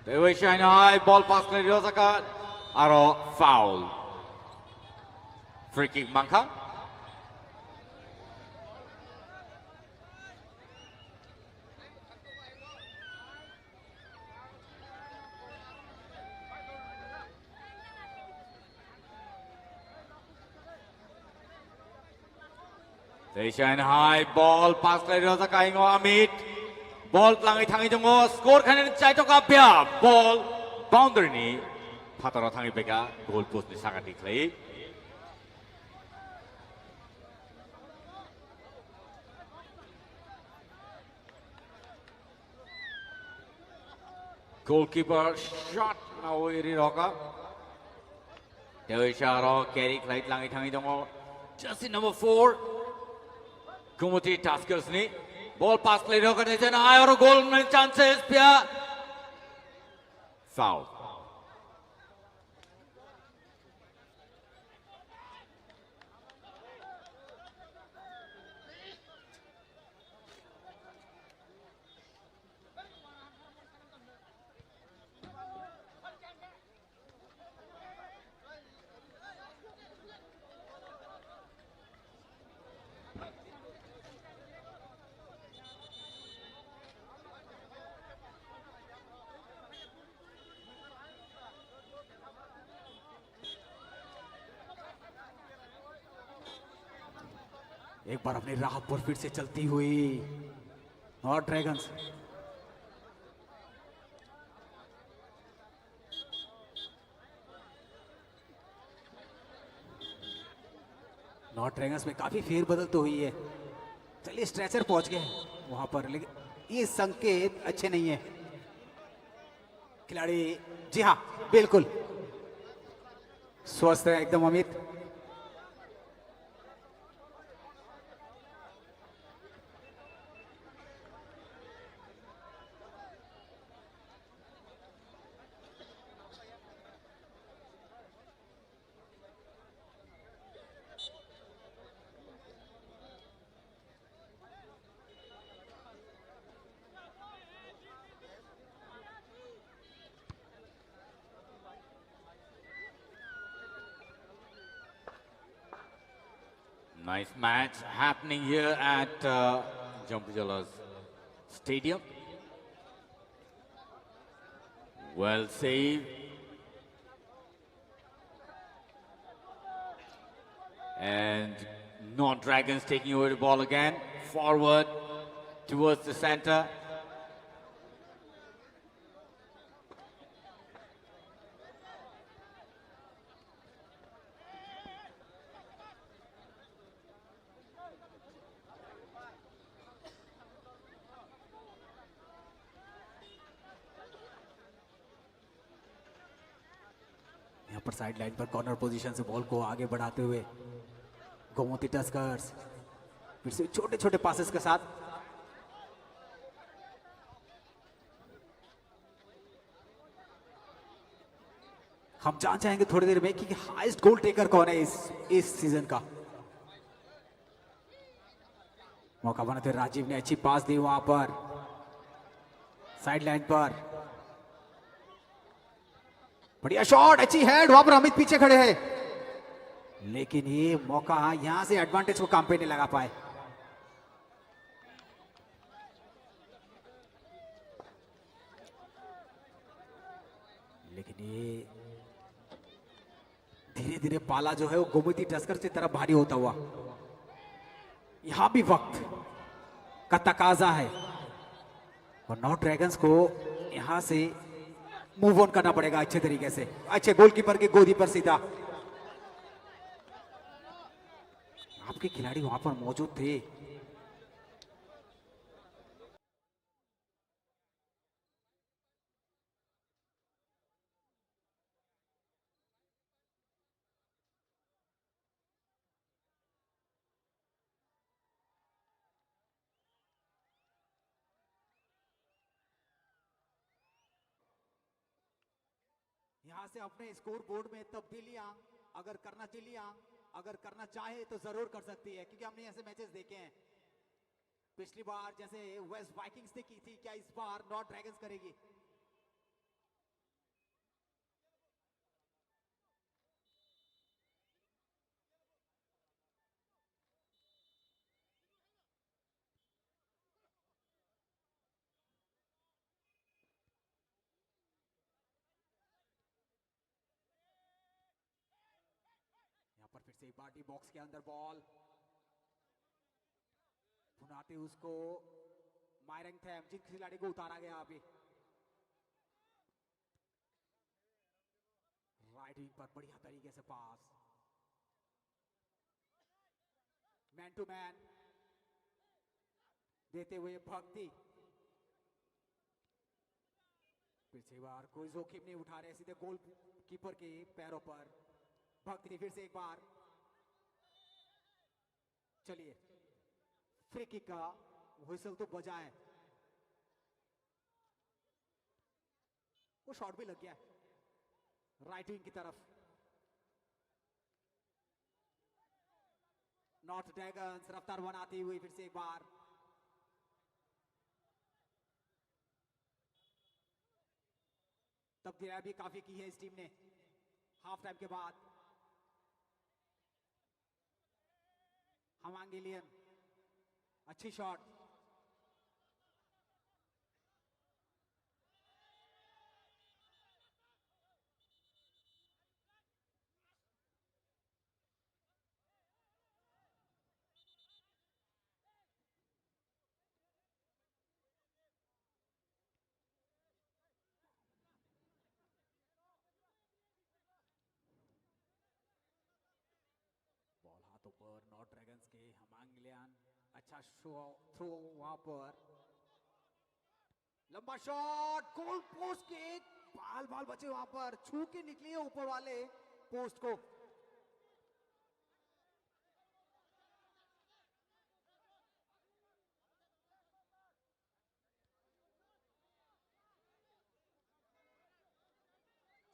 Teisen high ball pass play hoka aro foul free kick mangka Teisen high ball pass play rosa kaingo Amit ball plangai thangi jongo score khane chai to kapya ball boundary ni phatara thangi beka goal post ni sagati khlai goalkeeper shot now iri roka Teisen ro carry khlai tlangai thangi jongo just in number 4 Community taskers ni ball pass play hoka Teisen high और goal में chances pya foul एक बार अपनी राह पर फिर से चलती हुई और ड्रैगन्स नॉर्थ ड्रैगन्स में काफी फेरबदल तो हुई है चलिए स्ट्रेचर पहुंच गए वहां पर लेकिन ये संकेत अच्छे नहीं है खिलाड़ी जी हाँ बिल्कुल स्वस्थ है एकदम Amit Nice match happening here at Jampujala's stadium. Well saved. And North Dragons taking over the ball again. Forward towards the center. यहाँ पर साइड लाइन पर कॉर्नर पोजीशन से बॉल को आगे बढ़ाते हुए गोमती टस्कर्स फिर से छोटे छोटे पासेस के साथ हम जान चाहेंगे थोड़ी देर में कि हाईएस्ट गोल टेकर कौन है इस सीजन का। मौका बनाते हुए राजीव ने अच्छी पास दी वहां पर साइड लाइन पर, बढ़िया शॉट, अच्छी हेड, वहां पर अमित पीछे खड़े हैं, लेकिन ये मौका यहां से एडवांटेज को काम पे नहीं लगा पाए। लेकिन ये धीरे धीरे पाला जो है वो गोमती टस्कर की तरफ भारी होता हुआ, यहां भी वक्त का तकाजा है और नॉर्थ ड्रैगन्स को यहां से मूव ऑन करना पड़ेगा अच्छे तरीके से। अच्छे गोलकीपर की गोदी पर सीधा, आपके खिलाड़ी वहां पर मौजूद थे। यहां से अपने स्कोर बोर्ड में तब्दीलियां अगर करना चाहे तो जरूर कर सकती है, क्योंकि हमने ऐसे मैचेस देखे हैं। पिछली बार जैसे वेस्ट वाइकिंग्स ने की थी, क्या इस बार नॉर्थ ड्रैगन्स करेगी? पर फिर से एक बार डी बॉक्स के अंदर बॉल भुनाते उसको मायरंग थैम, जिस खिलाड़ी को उतारा गया अभी राइट विंग पर, बढ़िया तरीके से पास, मैन टू मैन देते हुए भक्ति, फिर से बार कोई जोखिम नहीं उठा रहे, सीधे गोल कीपर के पैरों पर भक्ति, फिर से एक बार, चलिए फ्री किक का व्हिसल तो बजाए, वो शॉट भी लग गया राइट विंग की तरफ। नॉर्थ ड्रैगन्स रफ्तार बनाती हुई फिर से एक बार, तब्दीलियां भी काफी की है इस टीम ने हाफ टाइम के बाद। हमांगिलियन अच्छी शॉट, बॉल हाथों पर नॉर्थ ड्रैगन्स के, हमांगिलियन अच्छा थ्रो वहां पर, लंबा शॉट, गोल पोस्ट के बाल बचे वहां पर, छू के निकली है ऊपर वाले पोस्ट को।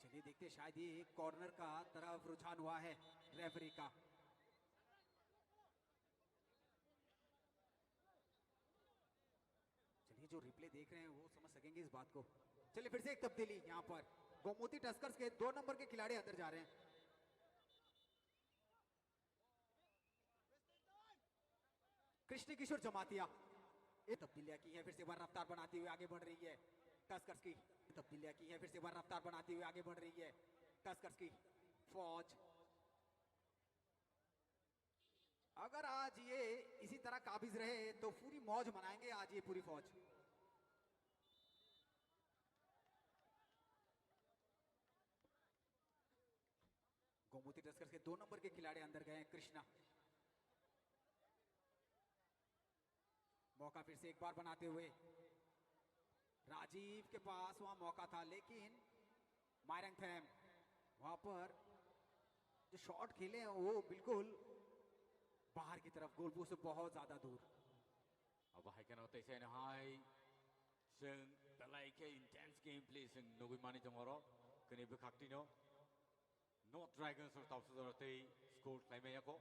चलिए देखते, शायद ये कॉर्नर का तरफ रुझान हुआ है रेफरी का। जो रिप्ले देख रहे हैं वो समझ सकेंगे इस बात को। चलिए फिर से एक तब्दीली, यहां पर गोमती टस्कर्स के 2 नंबर के खिलाड़ी अंदर जा रहे हैं। कृष्ण किशोर जमातिया ये तब्दीलियां की है, फिर से बार रफ्तार बनाती हुई आगे बढ़ रही है टस्कर्स की। तब्दीलियां की है, फिर से बार रफ्तार बनाती हुई आगे बढ़ रही है टस्कर्स की फौज। अगर आज ये इसी तरह काबिज रहे तो पूरी मौज मनाएंगे आज ये पूरी फौज। गोमती टस्कर्स के 2 नंबर के खिलाड़ी अंदर गए हैं कृष्णा। मौका फिर से एक बार बनाते हुए राजीव के पास वहां मौका था, लेकिन मायरंग थैम वहां पर जो शॉट खेले हैं वो बिल्कुल बाहर की तरफ, गोलपोस्ट से बहुत ज्यादा दूर। अब हाई कैन होते हैं हाई संग तलाई के इंटेंस गेम प्ले संग नोगुई मानी जमारो कने बखाक्टिनो नॉट ड्रैगन्स और टॉप्स दरते स्कोर क्लाइम याको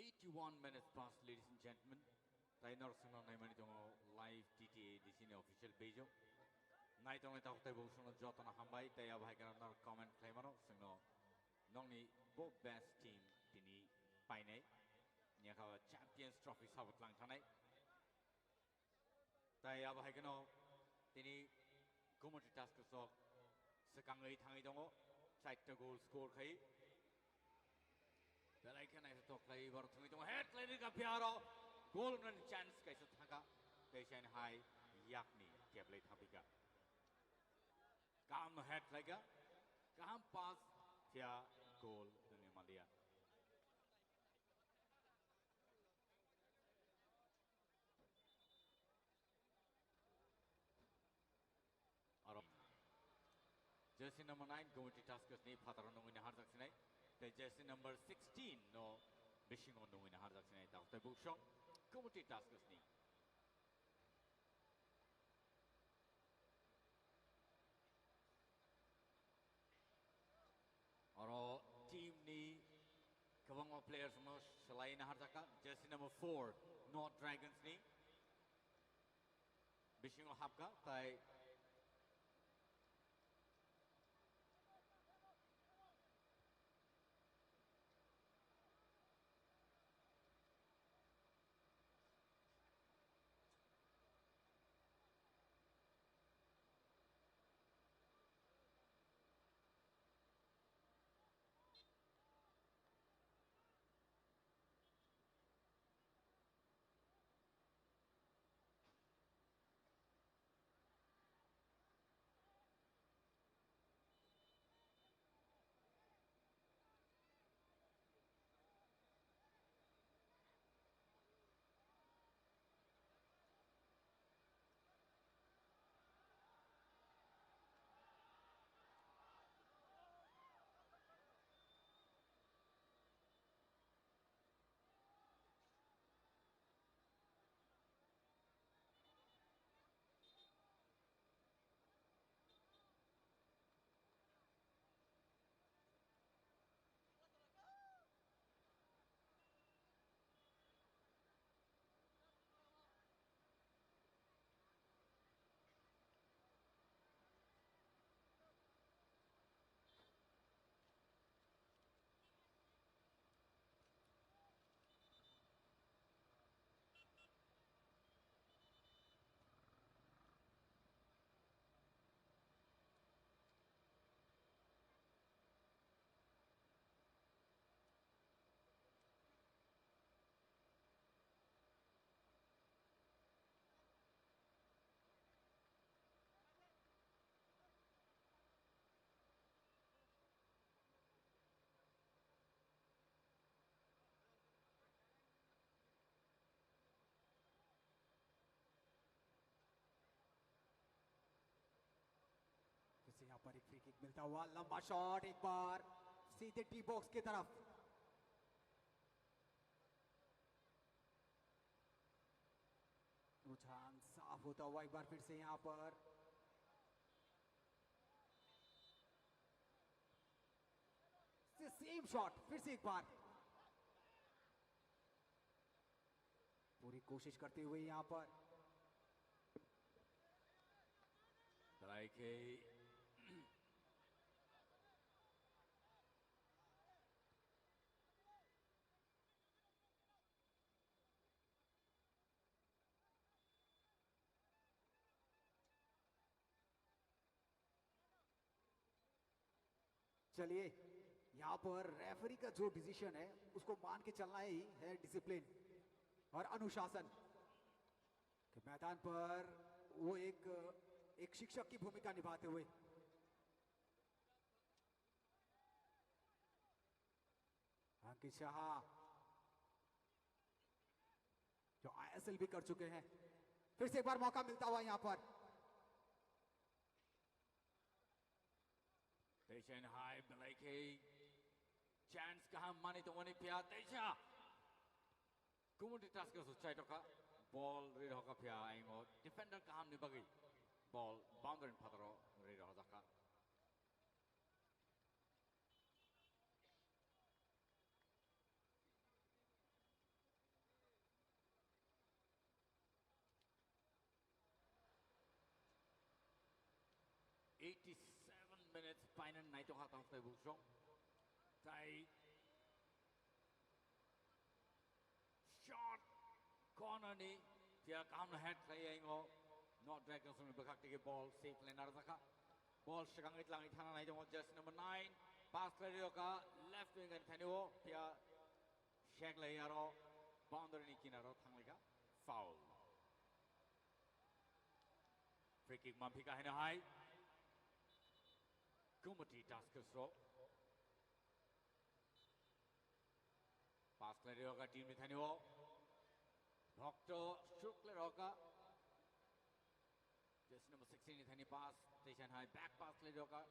81 minutes past ladies and gentlemen ताइनर संग नाइ मानी जमारो लाइव टीटीए डिसिने ऑफिशियल पेजो नाइ तंग ताकते बहुसन जतन हामबाय ताइ अब हाई कैन नर कमेंट क्लाइमानो संग नंगनि बो बेस्ट टीम दिनि पाइनाय नियाका चैंपियंस ट्रॉफी साबत लांग थानाय ताइ अब हाई कैन दिनि गोमती टास्कर्स सकाङै थाङै दङ 4 गोल स्कोर खाइ बेलाय खेनाय तो क्लाइ बर थङै दङ हेड क्लाइनि का प्यारो गोल रन चांस कैसे थाका दैशन हाई याकनी केबलै थाबिका काम हेड लगा काम पास क्या गोल दुनिया मालिया और जर्सी नंबर 9 गोमती टास्कर्स ने फातर नंगुनि हार जाक्सिनाय ते जर्सी नंबर 16 नो बिशिंग नंगुनि हार जाक्सिनाय दाउते बुकशं गोमती टास्कर्स ने और टीम ने कबंग प्लेयर्स में सलाइन हार जाका जर्सी नंबर 4 नॉट ड्रैगन्स ने बिशिंग हापका ताई फिर से यहाँ पर एक फ्री किक मिलता हुआ लंबा शॉट एक बार सीधे टी बॉक्स की तरफ। रुझान साफ होता हुआ एक बार फिर से यहाँ पर सेम शॉट फिर से एक बार पूरी कोशिश करते हुए यहाँ पर तराइके चलिए यहाँ पर रेफरी का जो डिसीजन है उसको मान के चलना ही है डिसिप्लिन और अनुशासन कि मैदान पर वो एक शिक्षक की भूमिका निभाते हुए अंकित शाह जो ISL भी कर चुके हैं, फिर से एक बार मौका मिलता हुआ यहाँ पर Station high, Blakey. Chance kah mani to mani pia Tesha. Kumudi task so chai to ka ball read hoka pia ingo defender kah ni bagi ball boundary patro read hoka ka. Minutes final night to hat after Bushong. Tai shot corner ni dia kam head play ingo not Dragons on the back take ball safe lane arzaka ball sekarang itlang ithana night to just number 9 pass play ka left wing and Thanuo dia shag lay aro boundary ni kinaro thangleka foul free kick mampika hena high Kumati Taskers throw. Pass clear hoga team में थाने वो. Doctor Shukla hoga. Just number 16 में थाने pass station high back pass clear होगा.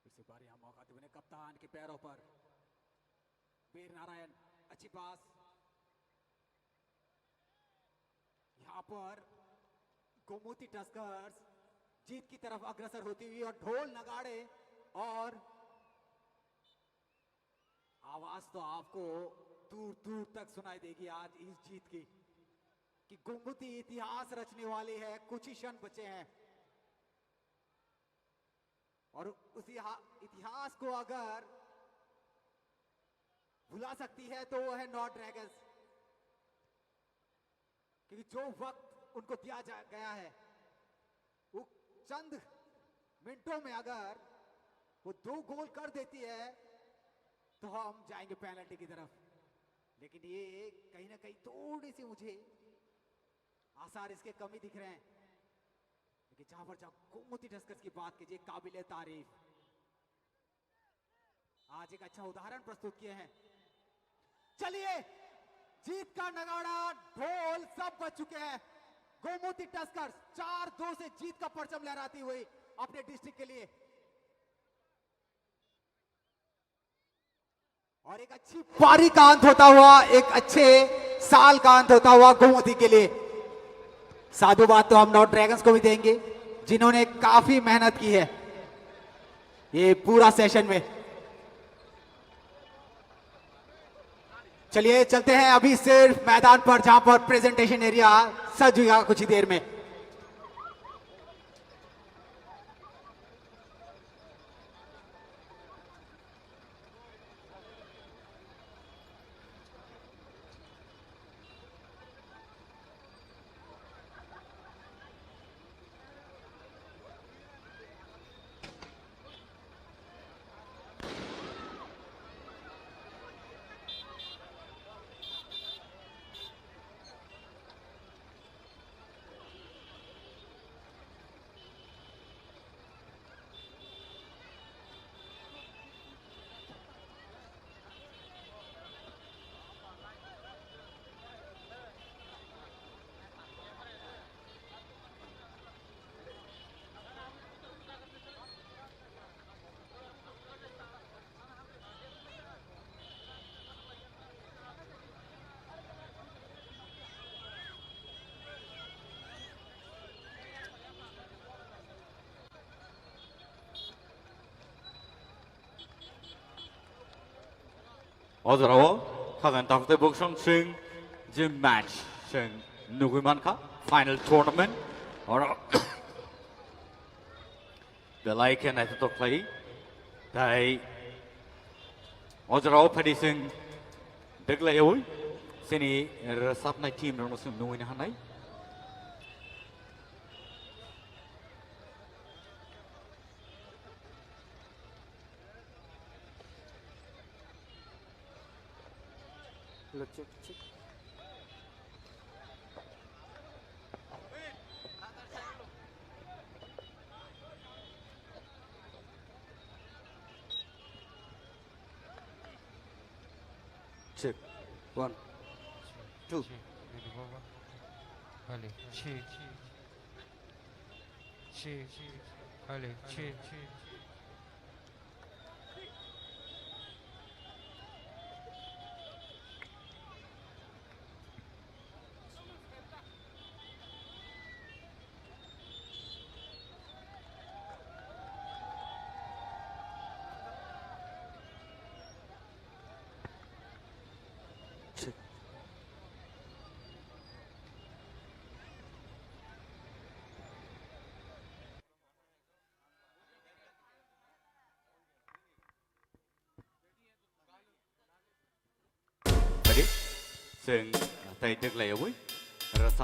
इसी बार यहाँ मौका देने कप्तान के पैरों पर वीर नारायण अच्छी पास यहाँ पर गोमती टस्कर्स जीत की तरफ अग्रसर होती हुई और ढोल नगाड़े और आवाज तो आपको दूर दूर तक सुनाई देगी आज इस जीत की कि गोमती इतिहास रचने वाली है। कुछ ही क्षण बचे हैं और उस इतिहास को अगर भुला सकती है तो वो है नॉर्थ ड्रैगन्स, क्योंकि जो वक्त उनको दिया गया है वो चंद मिनटों में अगर वो 2 गोल कर देती है तो हम जाएंगे पेनल्टी की तरफ। लेकिन ये कहीं ना कहीं थोड़ी सी मुझे आसार इसके कमी दिख रहे हैं। लेकिन जहां पर गोमती टस्कर्स की बात कीजिए, काबिले तारीफ आज एक अच्छा उदाहरण प्रस्तुत किए हैं। चलिए जीत का नगाड़ा ढोल सब बज चुके हैं। गोमती टस्कर्स 4-2 से जीत का परचम लहराती हुई अपने डिस्ट्रिक्ट के लिए और एक अच्छी पारी का अंत होता हुआ, एक अच्छे साल का अंत होता हुआ गोमती के लिए। साधुवाद तो हम नॉर्थ ड्रैगन्स को भी देंगे जिन्होंने काफी मेहनत की है ये पूरा सेशन में। चलिए चलते हैं अभी सिर्फ मैदान पर जहां पर प्रेजेंटेशन एरिया सज जाएगा कुछ ही देर में। Ozrawo, Kazan Tafte Bukshon Sing, Jim Match, Sing Nugumanka, final tournament, or the like and I thought play. They Ozrawo Paddy Sing, Deglayo, Sini, Sapna team, no one in Hanai. लो check check check 1 2 Allez, check. Check. Allez, check. Check Tadi, seng tay tức lại với, rasa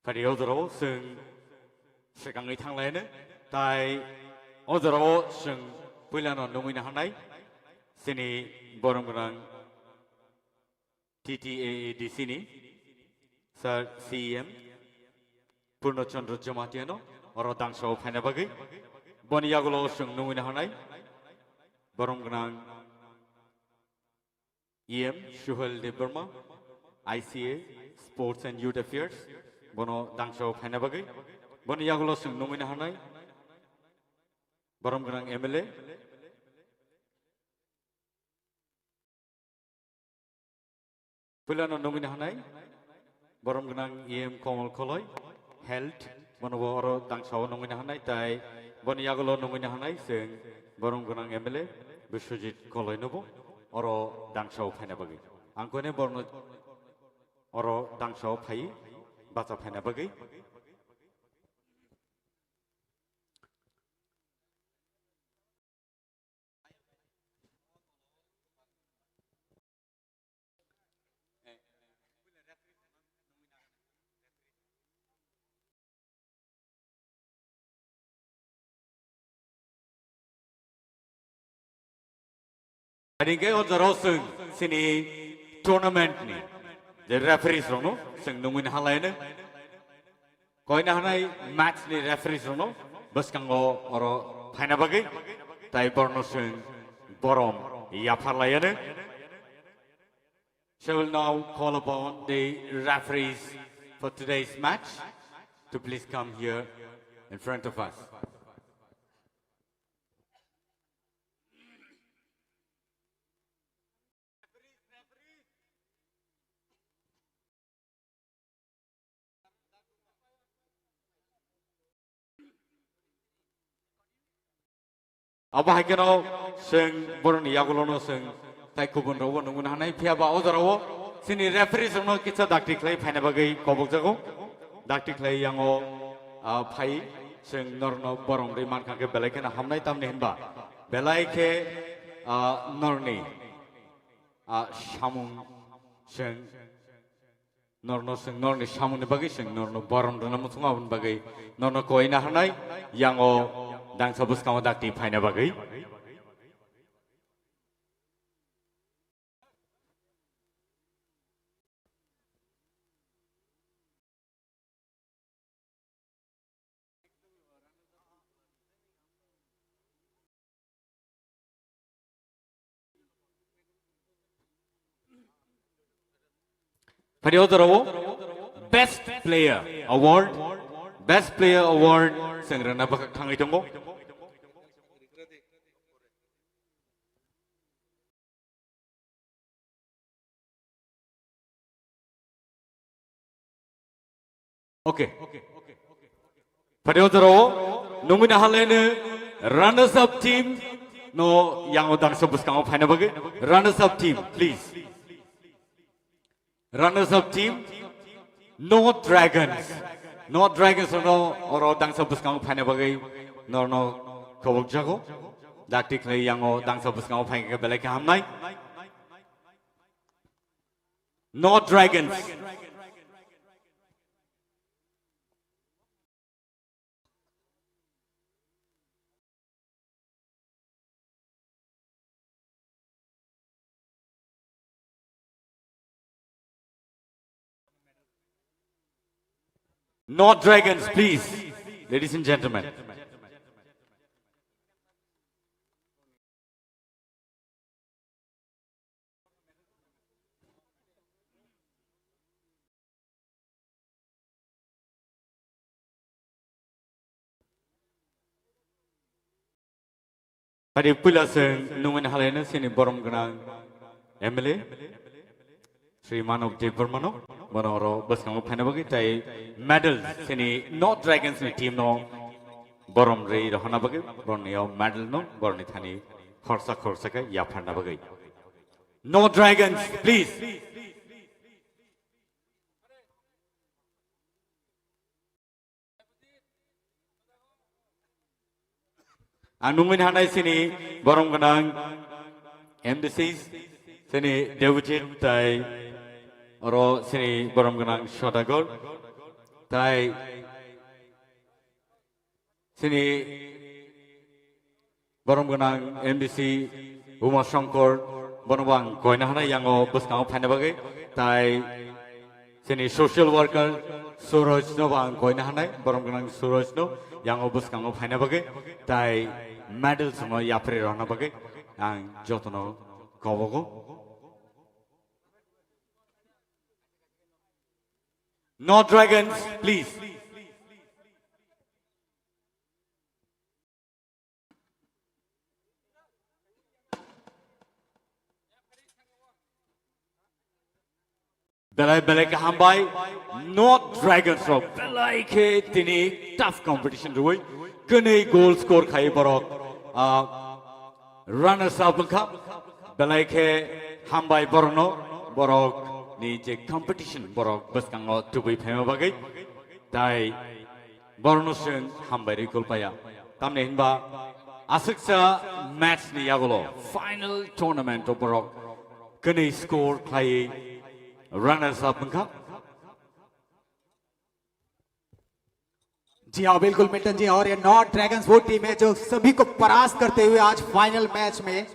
Pari ozaro sung sekangai thanglaiनो tai ozaro sung puilano nungina hanai sini borong gorang TTAADC ni Sir CEM Purno Chandra Jamatiano oro dangso phaina bagi boniyagulo sung nungina hanai borong gorang EM Shuhal De Burma ICA Sports and Youth Affairs bono dangso phaina bagi boniyagulo sung nungina hanai borong gorang MLA Pulano nungina hanai borong gorang EM Komal Koloi Health bono oro dangso nungina hanai tai boniyagulo nungina hanai sung borong gorang MLA Biswajit Koloi nobo oro dangso phaina bagi angkone borno oro dangso phai bacha phaina bagi Adingke ozaro sung sini tournament ni the referees rono sung nungin halaina koina hanai match ni referees rono baskango oro phaina bagi tai borno sung borom yafarlayane. So will now call upon the referees for today's match to please come here in front of us. Abah keno sing boron yagulono sing tai kubun rawo nungun hanai phiaba ozarawo sini referee sungno kitsa dakti klai phaina bagai kobok jago dakti klai yango phai sing norno borong ri man khake belai kena hamnai tamne hinba belai ke norni samung sing norno sing norni samung ne bagai sing norno borong rana musunga bun bagai norno koina hanai yango dang sabus kamu dakti phaina bagai Pariodarawo Best Player Award sengrana bakak thangai tongo Okay. Pariodarawo nungina halaina runners up team no yang odang sebus kamu phaina bagi runners up team please. Runners up team, no dragons no oro dang sabus kamu phaina bagai no kobok jago dakti klai yango dang sabus kamu phaina ke belai ke hamnai no dragons No dragons, please, ladies and gentlemen. Padi pula seng nungin halaina sini borom genang MLA Sri Manok De Burmano Monoro bus kamu phaina bagi tai medal sini no dragons ni team no borom rei rohana bagi borni yo medal no borni thani khorsa ka ya phaina bagi no dragons please anungin hanai sini borom genang MDCs sini Devutin tai oro sini borom genang Shodagor তাই sini borong gonang MBC Uma Shankar bonobang koina hana yango buskang phane bage tai sini social worker Suraj no bang koina hana borong gonang Suraj no yango buskang phane bage tai medal sono yapre rona bage ang jotono kobogo No dragons please Belai belai ke hambai not dragons ro belai ke tini tough competition ruai kene goal score khai borok runners up ka belai ke hambai borno borok ni je competition borok baskango tubui phema bagai tai borno sen hambai ri goal paya tamne hinba asuksa match ni yagolo final tournament borok kene score khai Runners up का जी हाँ बिल्कुल Milton जी और ये north dragons वो team है जो सभी को परास्त करते हुए आज फाइनल मैच में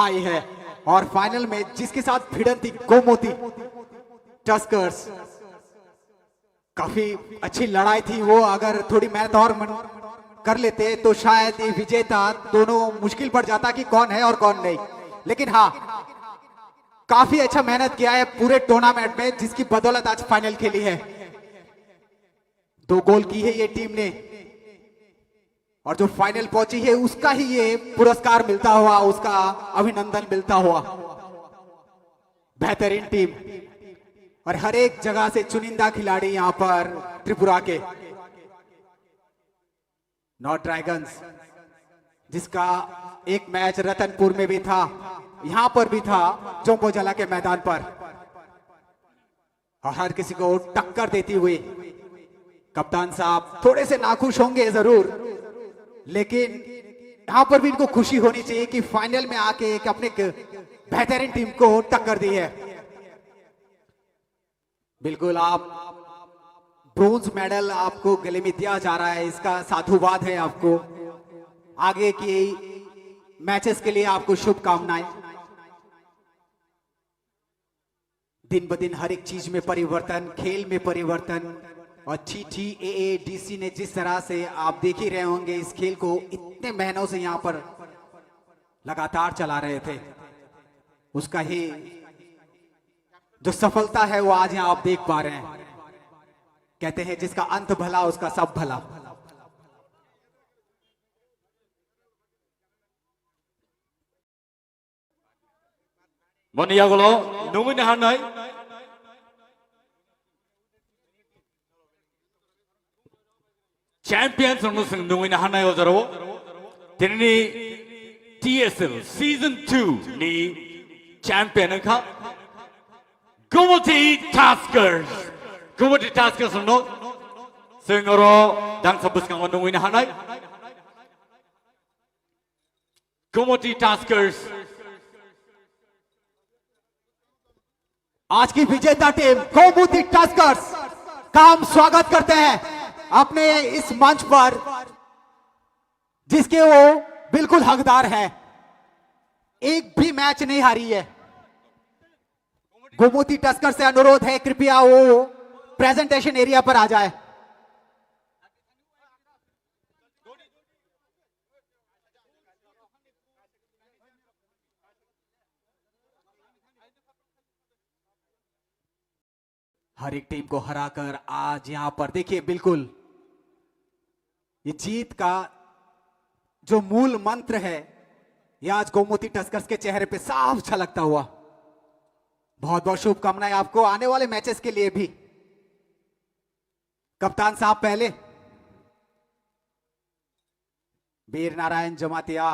आई है और फाइनल में जिसके साथ भिड़ंती गोमती टस्कर्स काफी अच्छी लड़ाई थी वो अगर थोड़ी मेहनत और कर लेते तो शायद ये विजेता दोनों मुश्किल पड़ जाता कि कौन है और कौन नहीं लेकिन हाँ काफी अच्छा मेहनत किया है पूरे टूर्नामेंट में जिसकी बदौलत आज फाइनल खेली है 2 गोल की है ये टीम ने और जो फाइनल पहुंची है उसका ही ये पुरस्कार मिलता हुआ उसका अभिनंदन मिलता हुआ बेहतरीन टीम और हर एक जगह से चुनिंदा खिलाड़ी यहां पर त्रिपुरा के नॉर्थ ड्रैगन्स जिसका एक मैच रतनपुर में भी था यहां पर भी था जोंपोजला के मैदान पर और हर किसी को टक्कर देती हुई कप्तान साहब थोड़े से नाखुश होंगे जरूर लेकिन यहां पर भी इनको खुशी होनी चाहिए कि फाइनल में आके एक अपने बेहतरीन टीम को टक्कर दी है बिल्कुल आप ब्रोंज मेडल आपको गले में दिया जा रहा है इसका साधुवाद है आपको आगे की मैचेस के लिए आपको शुभकामनाएं दिन ब दिन हर एक चीज में परिवर्तन खेल में परिवर्तन और TTAADC ने जिस तरह से आप देख ही रहे होंगे इस खेल को इतने महीनों से यहां पर लगातार चला रहे थे उसका ही जो सफलता है वो आज यहां आप देख पा रहे हैं कहते हैं जिसका अंत भला उसका सब भला Moniagolo nungin hanai champions nungin hanai ojaro tini TSL season 2 ni champion ka Gumati Taskers no sengoro dang sabus kang nungin hanai Gumati Taskers आज की विजेता टीम गोमती टस्कर्स का हम स्वागत करते हैं अपने इस मंच पर जिसके वो बिल्कुल हकदार है एक भी मैच नहीं हारी है गोमती टस्कर से अनुरोध है कृपया वो प्रेजेंटेशन एरिया पर आ जाए हर एक टीम को हराकर आज यहां पर देखिए बिल्कुल ये जीत का जो मूल मंत्र है ये आज गोमती टस्कर्स के चेहरे पे साफ झलकता हुआ बहुत बहुत शुभकामनाएं आपको आने वाले मैचेस के लिए भी कप्तान साहब पहले वीर नारायण जमातिया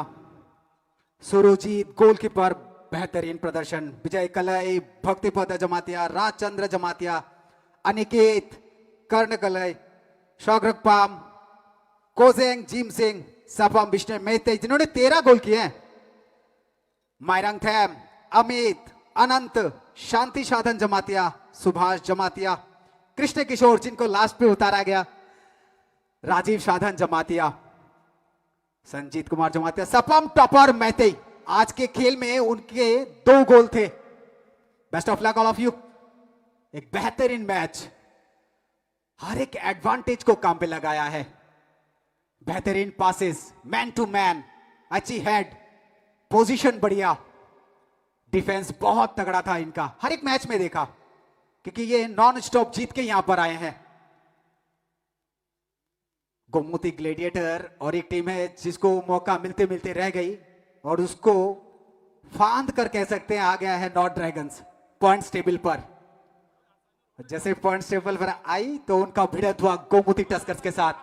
सुरजीत गोलकीपर बेहतरीन प्रदर्शन विजय कलई भक्तिपद जमातिया राजचंद्र जमातिया अनिकेत कर्णकलई शौग्रकपाम कोजेंग जीम सिंह सपम विष्णु मेहते जिन्होंने 13 गोल किए हैं मायरंग थैम अमित अनंत शांति साधन जमातिया सुभाष जमातिया कृष्ण किशोर जिनको लास्ट पे उतारा गया, राजीव साधन जमातिया, संजीत कुमार जमातिया, सपम टॉपर मैते। आज के खेल में उनके 2 गोल थे। Best of luck all of you. एक बेहतरीन मैच, हर एक एडवांटेज को काम पे लगाया है। बेहतरीन पासेस, मैन टू मैन, अच्छी हेड, पोजीशन बढ़िया, डिफेंस बहुत तगड़ा था इनका। हर एक मैच में देखा, क्योंकि ये नॉन स्टॉप जीत के यहां पर आए हैं। गोमती ग्लेडिएटर और एक टीम है जिसको मौका मिलते मिलते रह गई और उसको फांद कर कह सकते हैं आ गया है नॉर्थ ड्रैगन्स पॉइंट्स टेबल पर। जैसे पॉइंट्स टेबल पर आई तो उनका भिड़ंत हुआ गोमती टस्कर्स के साथ।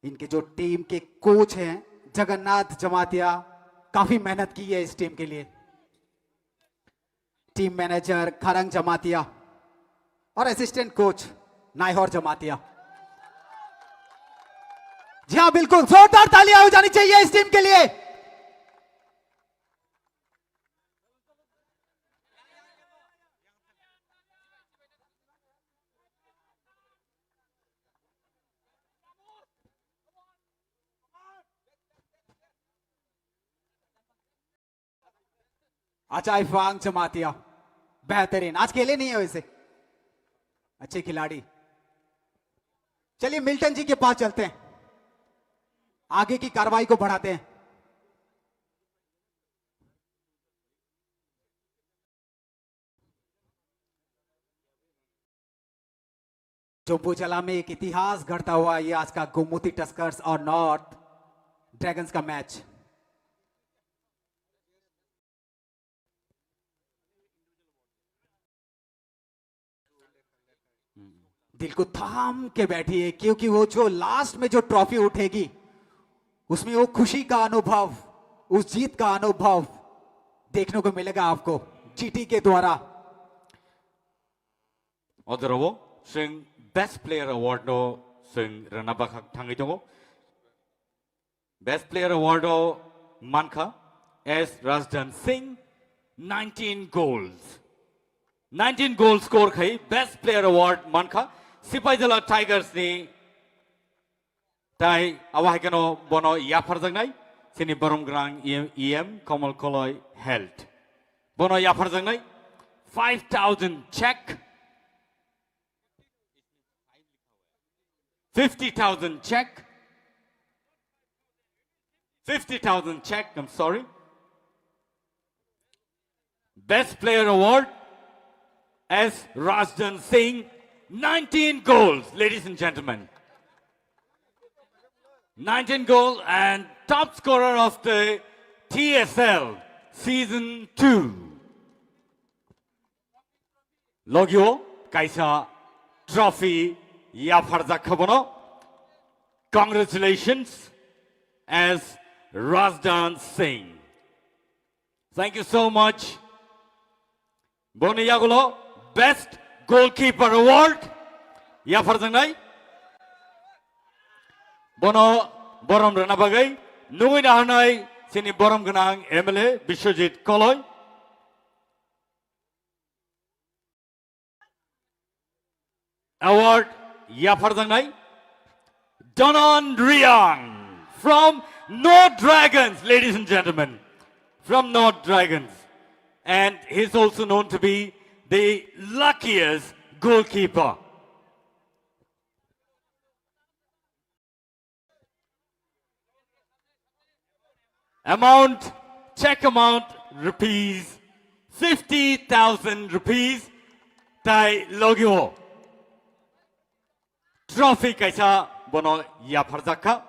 इनके जो टीम के कोच हैं जगन्नाथ जमातिया, काफी मेहनत की है इस टीम के लिए। टीम मैनेजर खरंग जमातिया और असिस्टेंट कोच नायहौर जमातिया। जी हाँ बिल्कुल, जोरदार तालियां हो जानी चाहिए इस टीम के लिए। अचाई फांग जमातिया बेहतरीन, आज खेले नहीं है वैसे, अच्छे खिलाड़ी। चलिए मिल्टन जी के पास चलते हैं, आगे की कार्रवाई को बढ़ाते हैं। जोम्बुजला में एक इतिहास गढ़ता हुआ ये आज का गोमती टस्कर्स और नॉर्थ ड्रैगन्स का मैच। दिल को थाम के बैठिए, क्योंकि वो जो लास्ट में जो ट्रॉफी उठेगी उसमें वो खुशी का अनुभव, उस जीत का अनुभव देखने को मिलेगा आपको जीटी के द्वारा। 어드러워ซึ่ง Best Player Awardซึ่ง Ranabak थांगै दङ। Best Player Award मानखा S Rajdan Singh 19 goals 19 goals score खै Best Player Award मानखा सिपाहीजला टाइगर्स नि ताई आवाहकनो बनो याफारजोंनाय सिनि बरमग्रां EM कमल कलय हेल्थ बनो याफारजोंनाय 5000 check 50,000 check 50,000 check, I'm sorry. Best Player Award S Rajdan Singh 19 goals, ladies and gentlemen. 19 goals and top scorer of the TSL Season 2. Logyo Kaisa Trophy Yafarza Kabono. Congratulations as Rajdan Singh. Thank you so much. Boni Yagulo, Best Goalkeeper Award. Yafarzangai. Bono Borom Ranabagai. Nuina Hanai, Sini Borom Ganang, MLA, Bishojit Koloy. Award Yafarzangai. Donon Riang from North Dragons, ladies and gentlemen. From North Dragons. And he's also known to be the luckiest goalkeeper. Amount, check amount, rupees, 50,000 rupees, Tai Logyo. Trophy kaisa bono yafarzaka.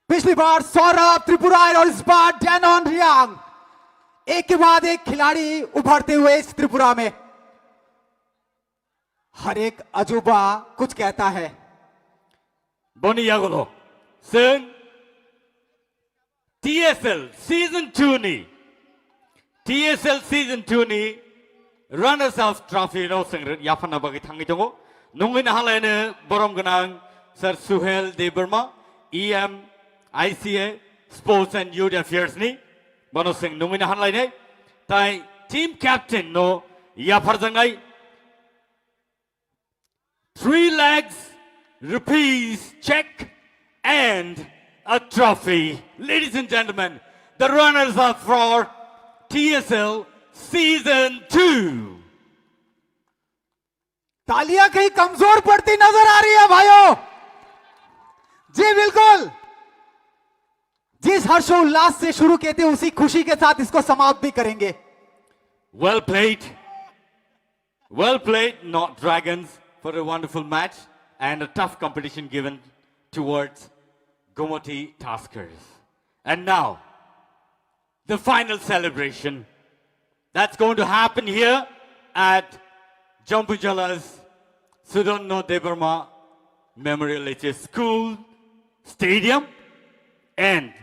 पिछली बार सौरभ त्रिपुरारी और इस बार Danone Reang, एक के बाद एक खिलाड़ी उभरते हुए इस त्रिपुरा में। हर एक अजूबा कुछ कहता है। Boni Yagulo. Sing TSL Season 2 ni. TSL Season 2 ni. Runners of Trophy no sing yafana bagi thangi tongo. Nungin halene borom ganang Sir Suhel De Burma, EM, ICA, Sports and Youth Affairs ni bono sing numina hanlai nei tai team captain no ya pharjangai 3 lakhs rupees check and a trophy. Ladies and gentlemen, the runners up for TSL Season 2. तालियां कहीं कमजोर पड़ती नजर आ रही है भाइयों। जी बिल्कुल, जिस हर्षोल्लास से शुरू किए थे उसी खुशी के साथ इसको समाप्त भी करेंगे। Well played, not Dragons, for a wonderful match and a tough competition given towards Gomoti Taskers. And now, the final celebration that's going to happen here at Jampujala's Sudarno Debarma Memorial HS School Stadium. And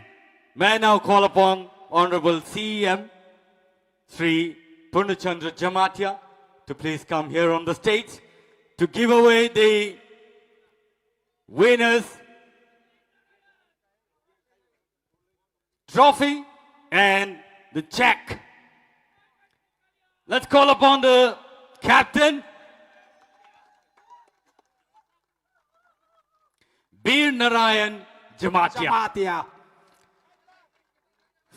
may I now call upon Honorable CEM Sri Purnachandra Jamatia to please come here on the stage to give away the winners trophy and the check. Let's call upon the captain, Bir Narayan Jamatia. Jamatia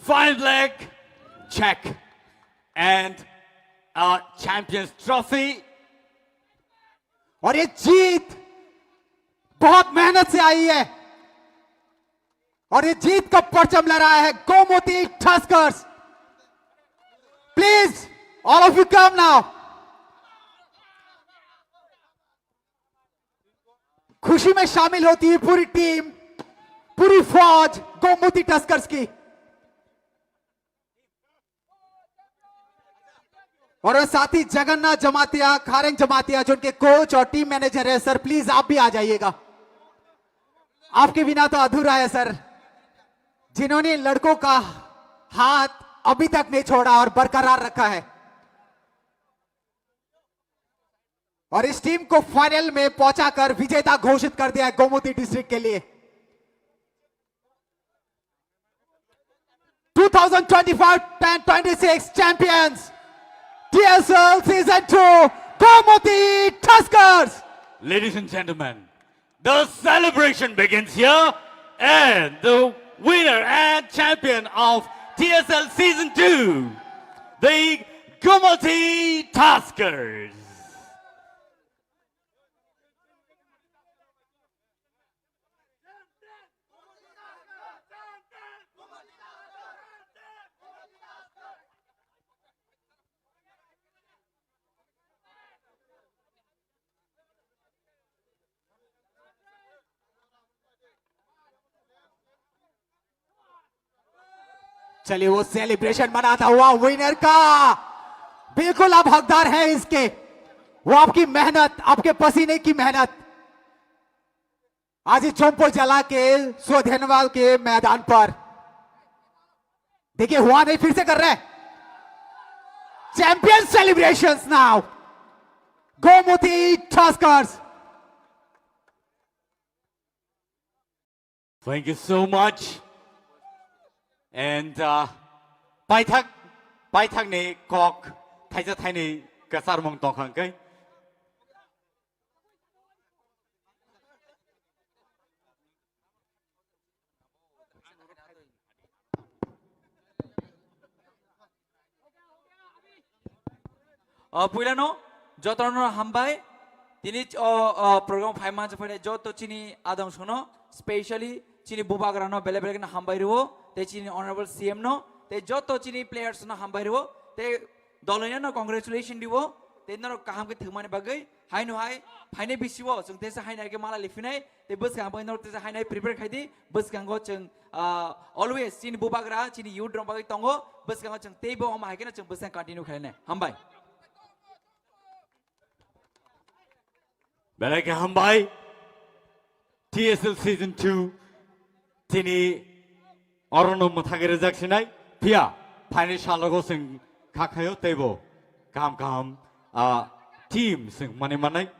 5 lakh check and a champion's trophy. और ये जीत बहुत मेहनत से आई है और ये जीत का परचम लहराया है Gomti Tuskers. Please all of you come now. खुशी में शामिल होती है पूरी टीम, पूरी फौज गोमती टस्कर्स की। और साथ ही जगन्नाथ जमातिया, खारेंग जमातिया जो उनके कोच और टीम मैनेजर है। सर प्लीज आप भी आ जाइएगा, आपके बिना तो अधूरा है सर। जिन्होंने लड़कों का हाथ अभी तक नहीं छोड़ा और बरकरार रखा है और इस टीम को फाइनल में पहुंचाकर विजेता घोषित कर दिया है गोमती डिस्ट्रिक्ट के लिए। 2025-26 champions TSL Season 2 Gomoti Tuskers. Ladies and gentlemen, the celebration begins here, and the winner and champion of TSL Season 2, the Gomoti Tuskers. चलिए वो सेलिब्रेशन मनाता हुआ विनर का बिल्कुल आप हकदार हैं इसके। वो आपकी मेहनत, आपके पसीने की मेहनत आज चोंपो जला के स्वधनवाल के मैदान पर देखिए हुआ नहीं, फिर से कर रहे हैं। Champion celebrations now Gomti Tuskers. Thank you so much. And Baitak ni kok Thaisa Thai ni kasar mong tong khang kai. पुरानो जतनो हामबाय तिनी प्रोग्राम 5 मार्च फरे जो तो चिनी आदम सुनो स्पेशली चिनी बुबाग्रानो बेले बेले ना हामबाय रिवो ते चिनी ऑनरेबल सीएम नो ते जो तो चिनी प्लेयर्स ना हामबाय रिवो ते दलैनो ना कांग्रेचुलेशन दिवो ते नरो काम के थमाने बागै हाय नो हाय फाइने बिसिवो जों तेसे हायनाय के माला लिफिनाय ते बस का बाय नरो तेसे हायनाय प्रिपेयर खायदि बस कांगो जों ऑलवेज चिनी बुबाग्रा चिनी यू ड्रम बागै तंगो बस कांगो जों तेबो हम हायके ना जों बस कंटिन्यू खायने हामबाय Belake hambai TSL Season 2 tini orono mathagere jaksinai pia phane shalogo sing khakhayo tebo kam team sing mane manai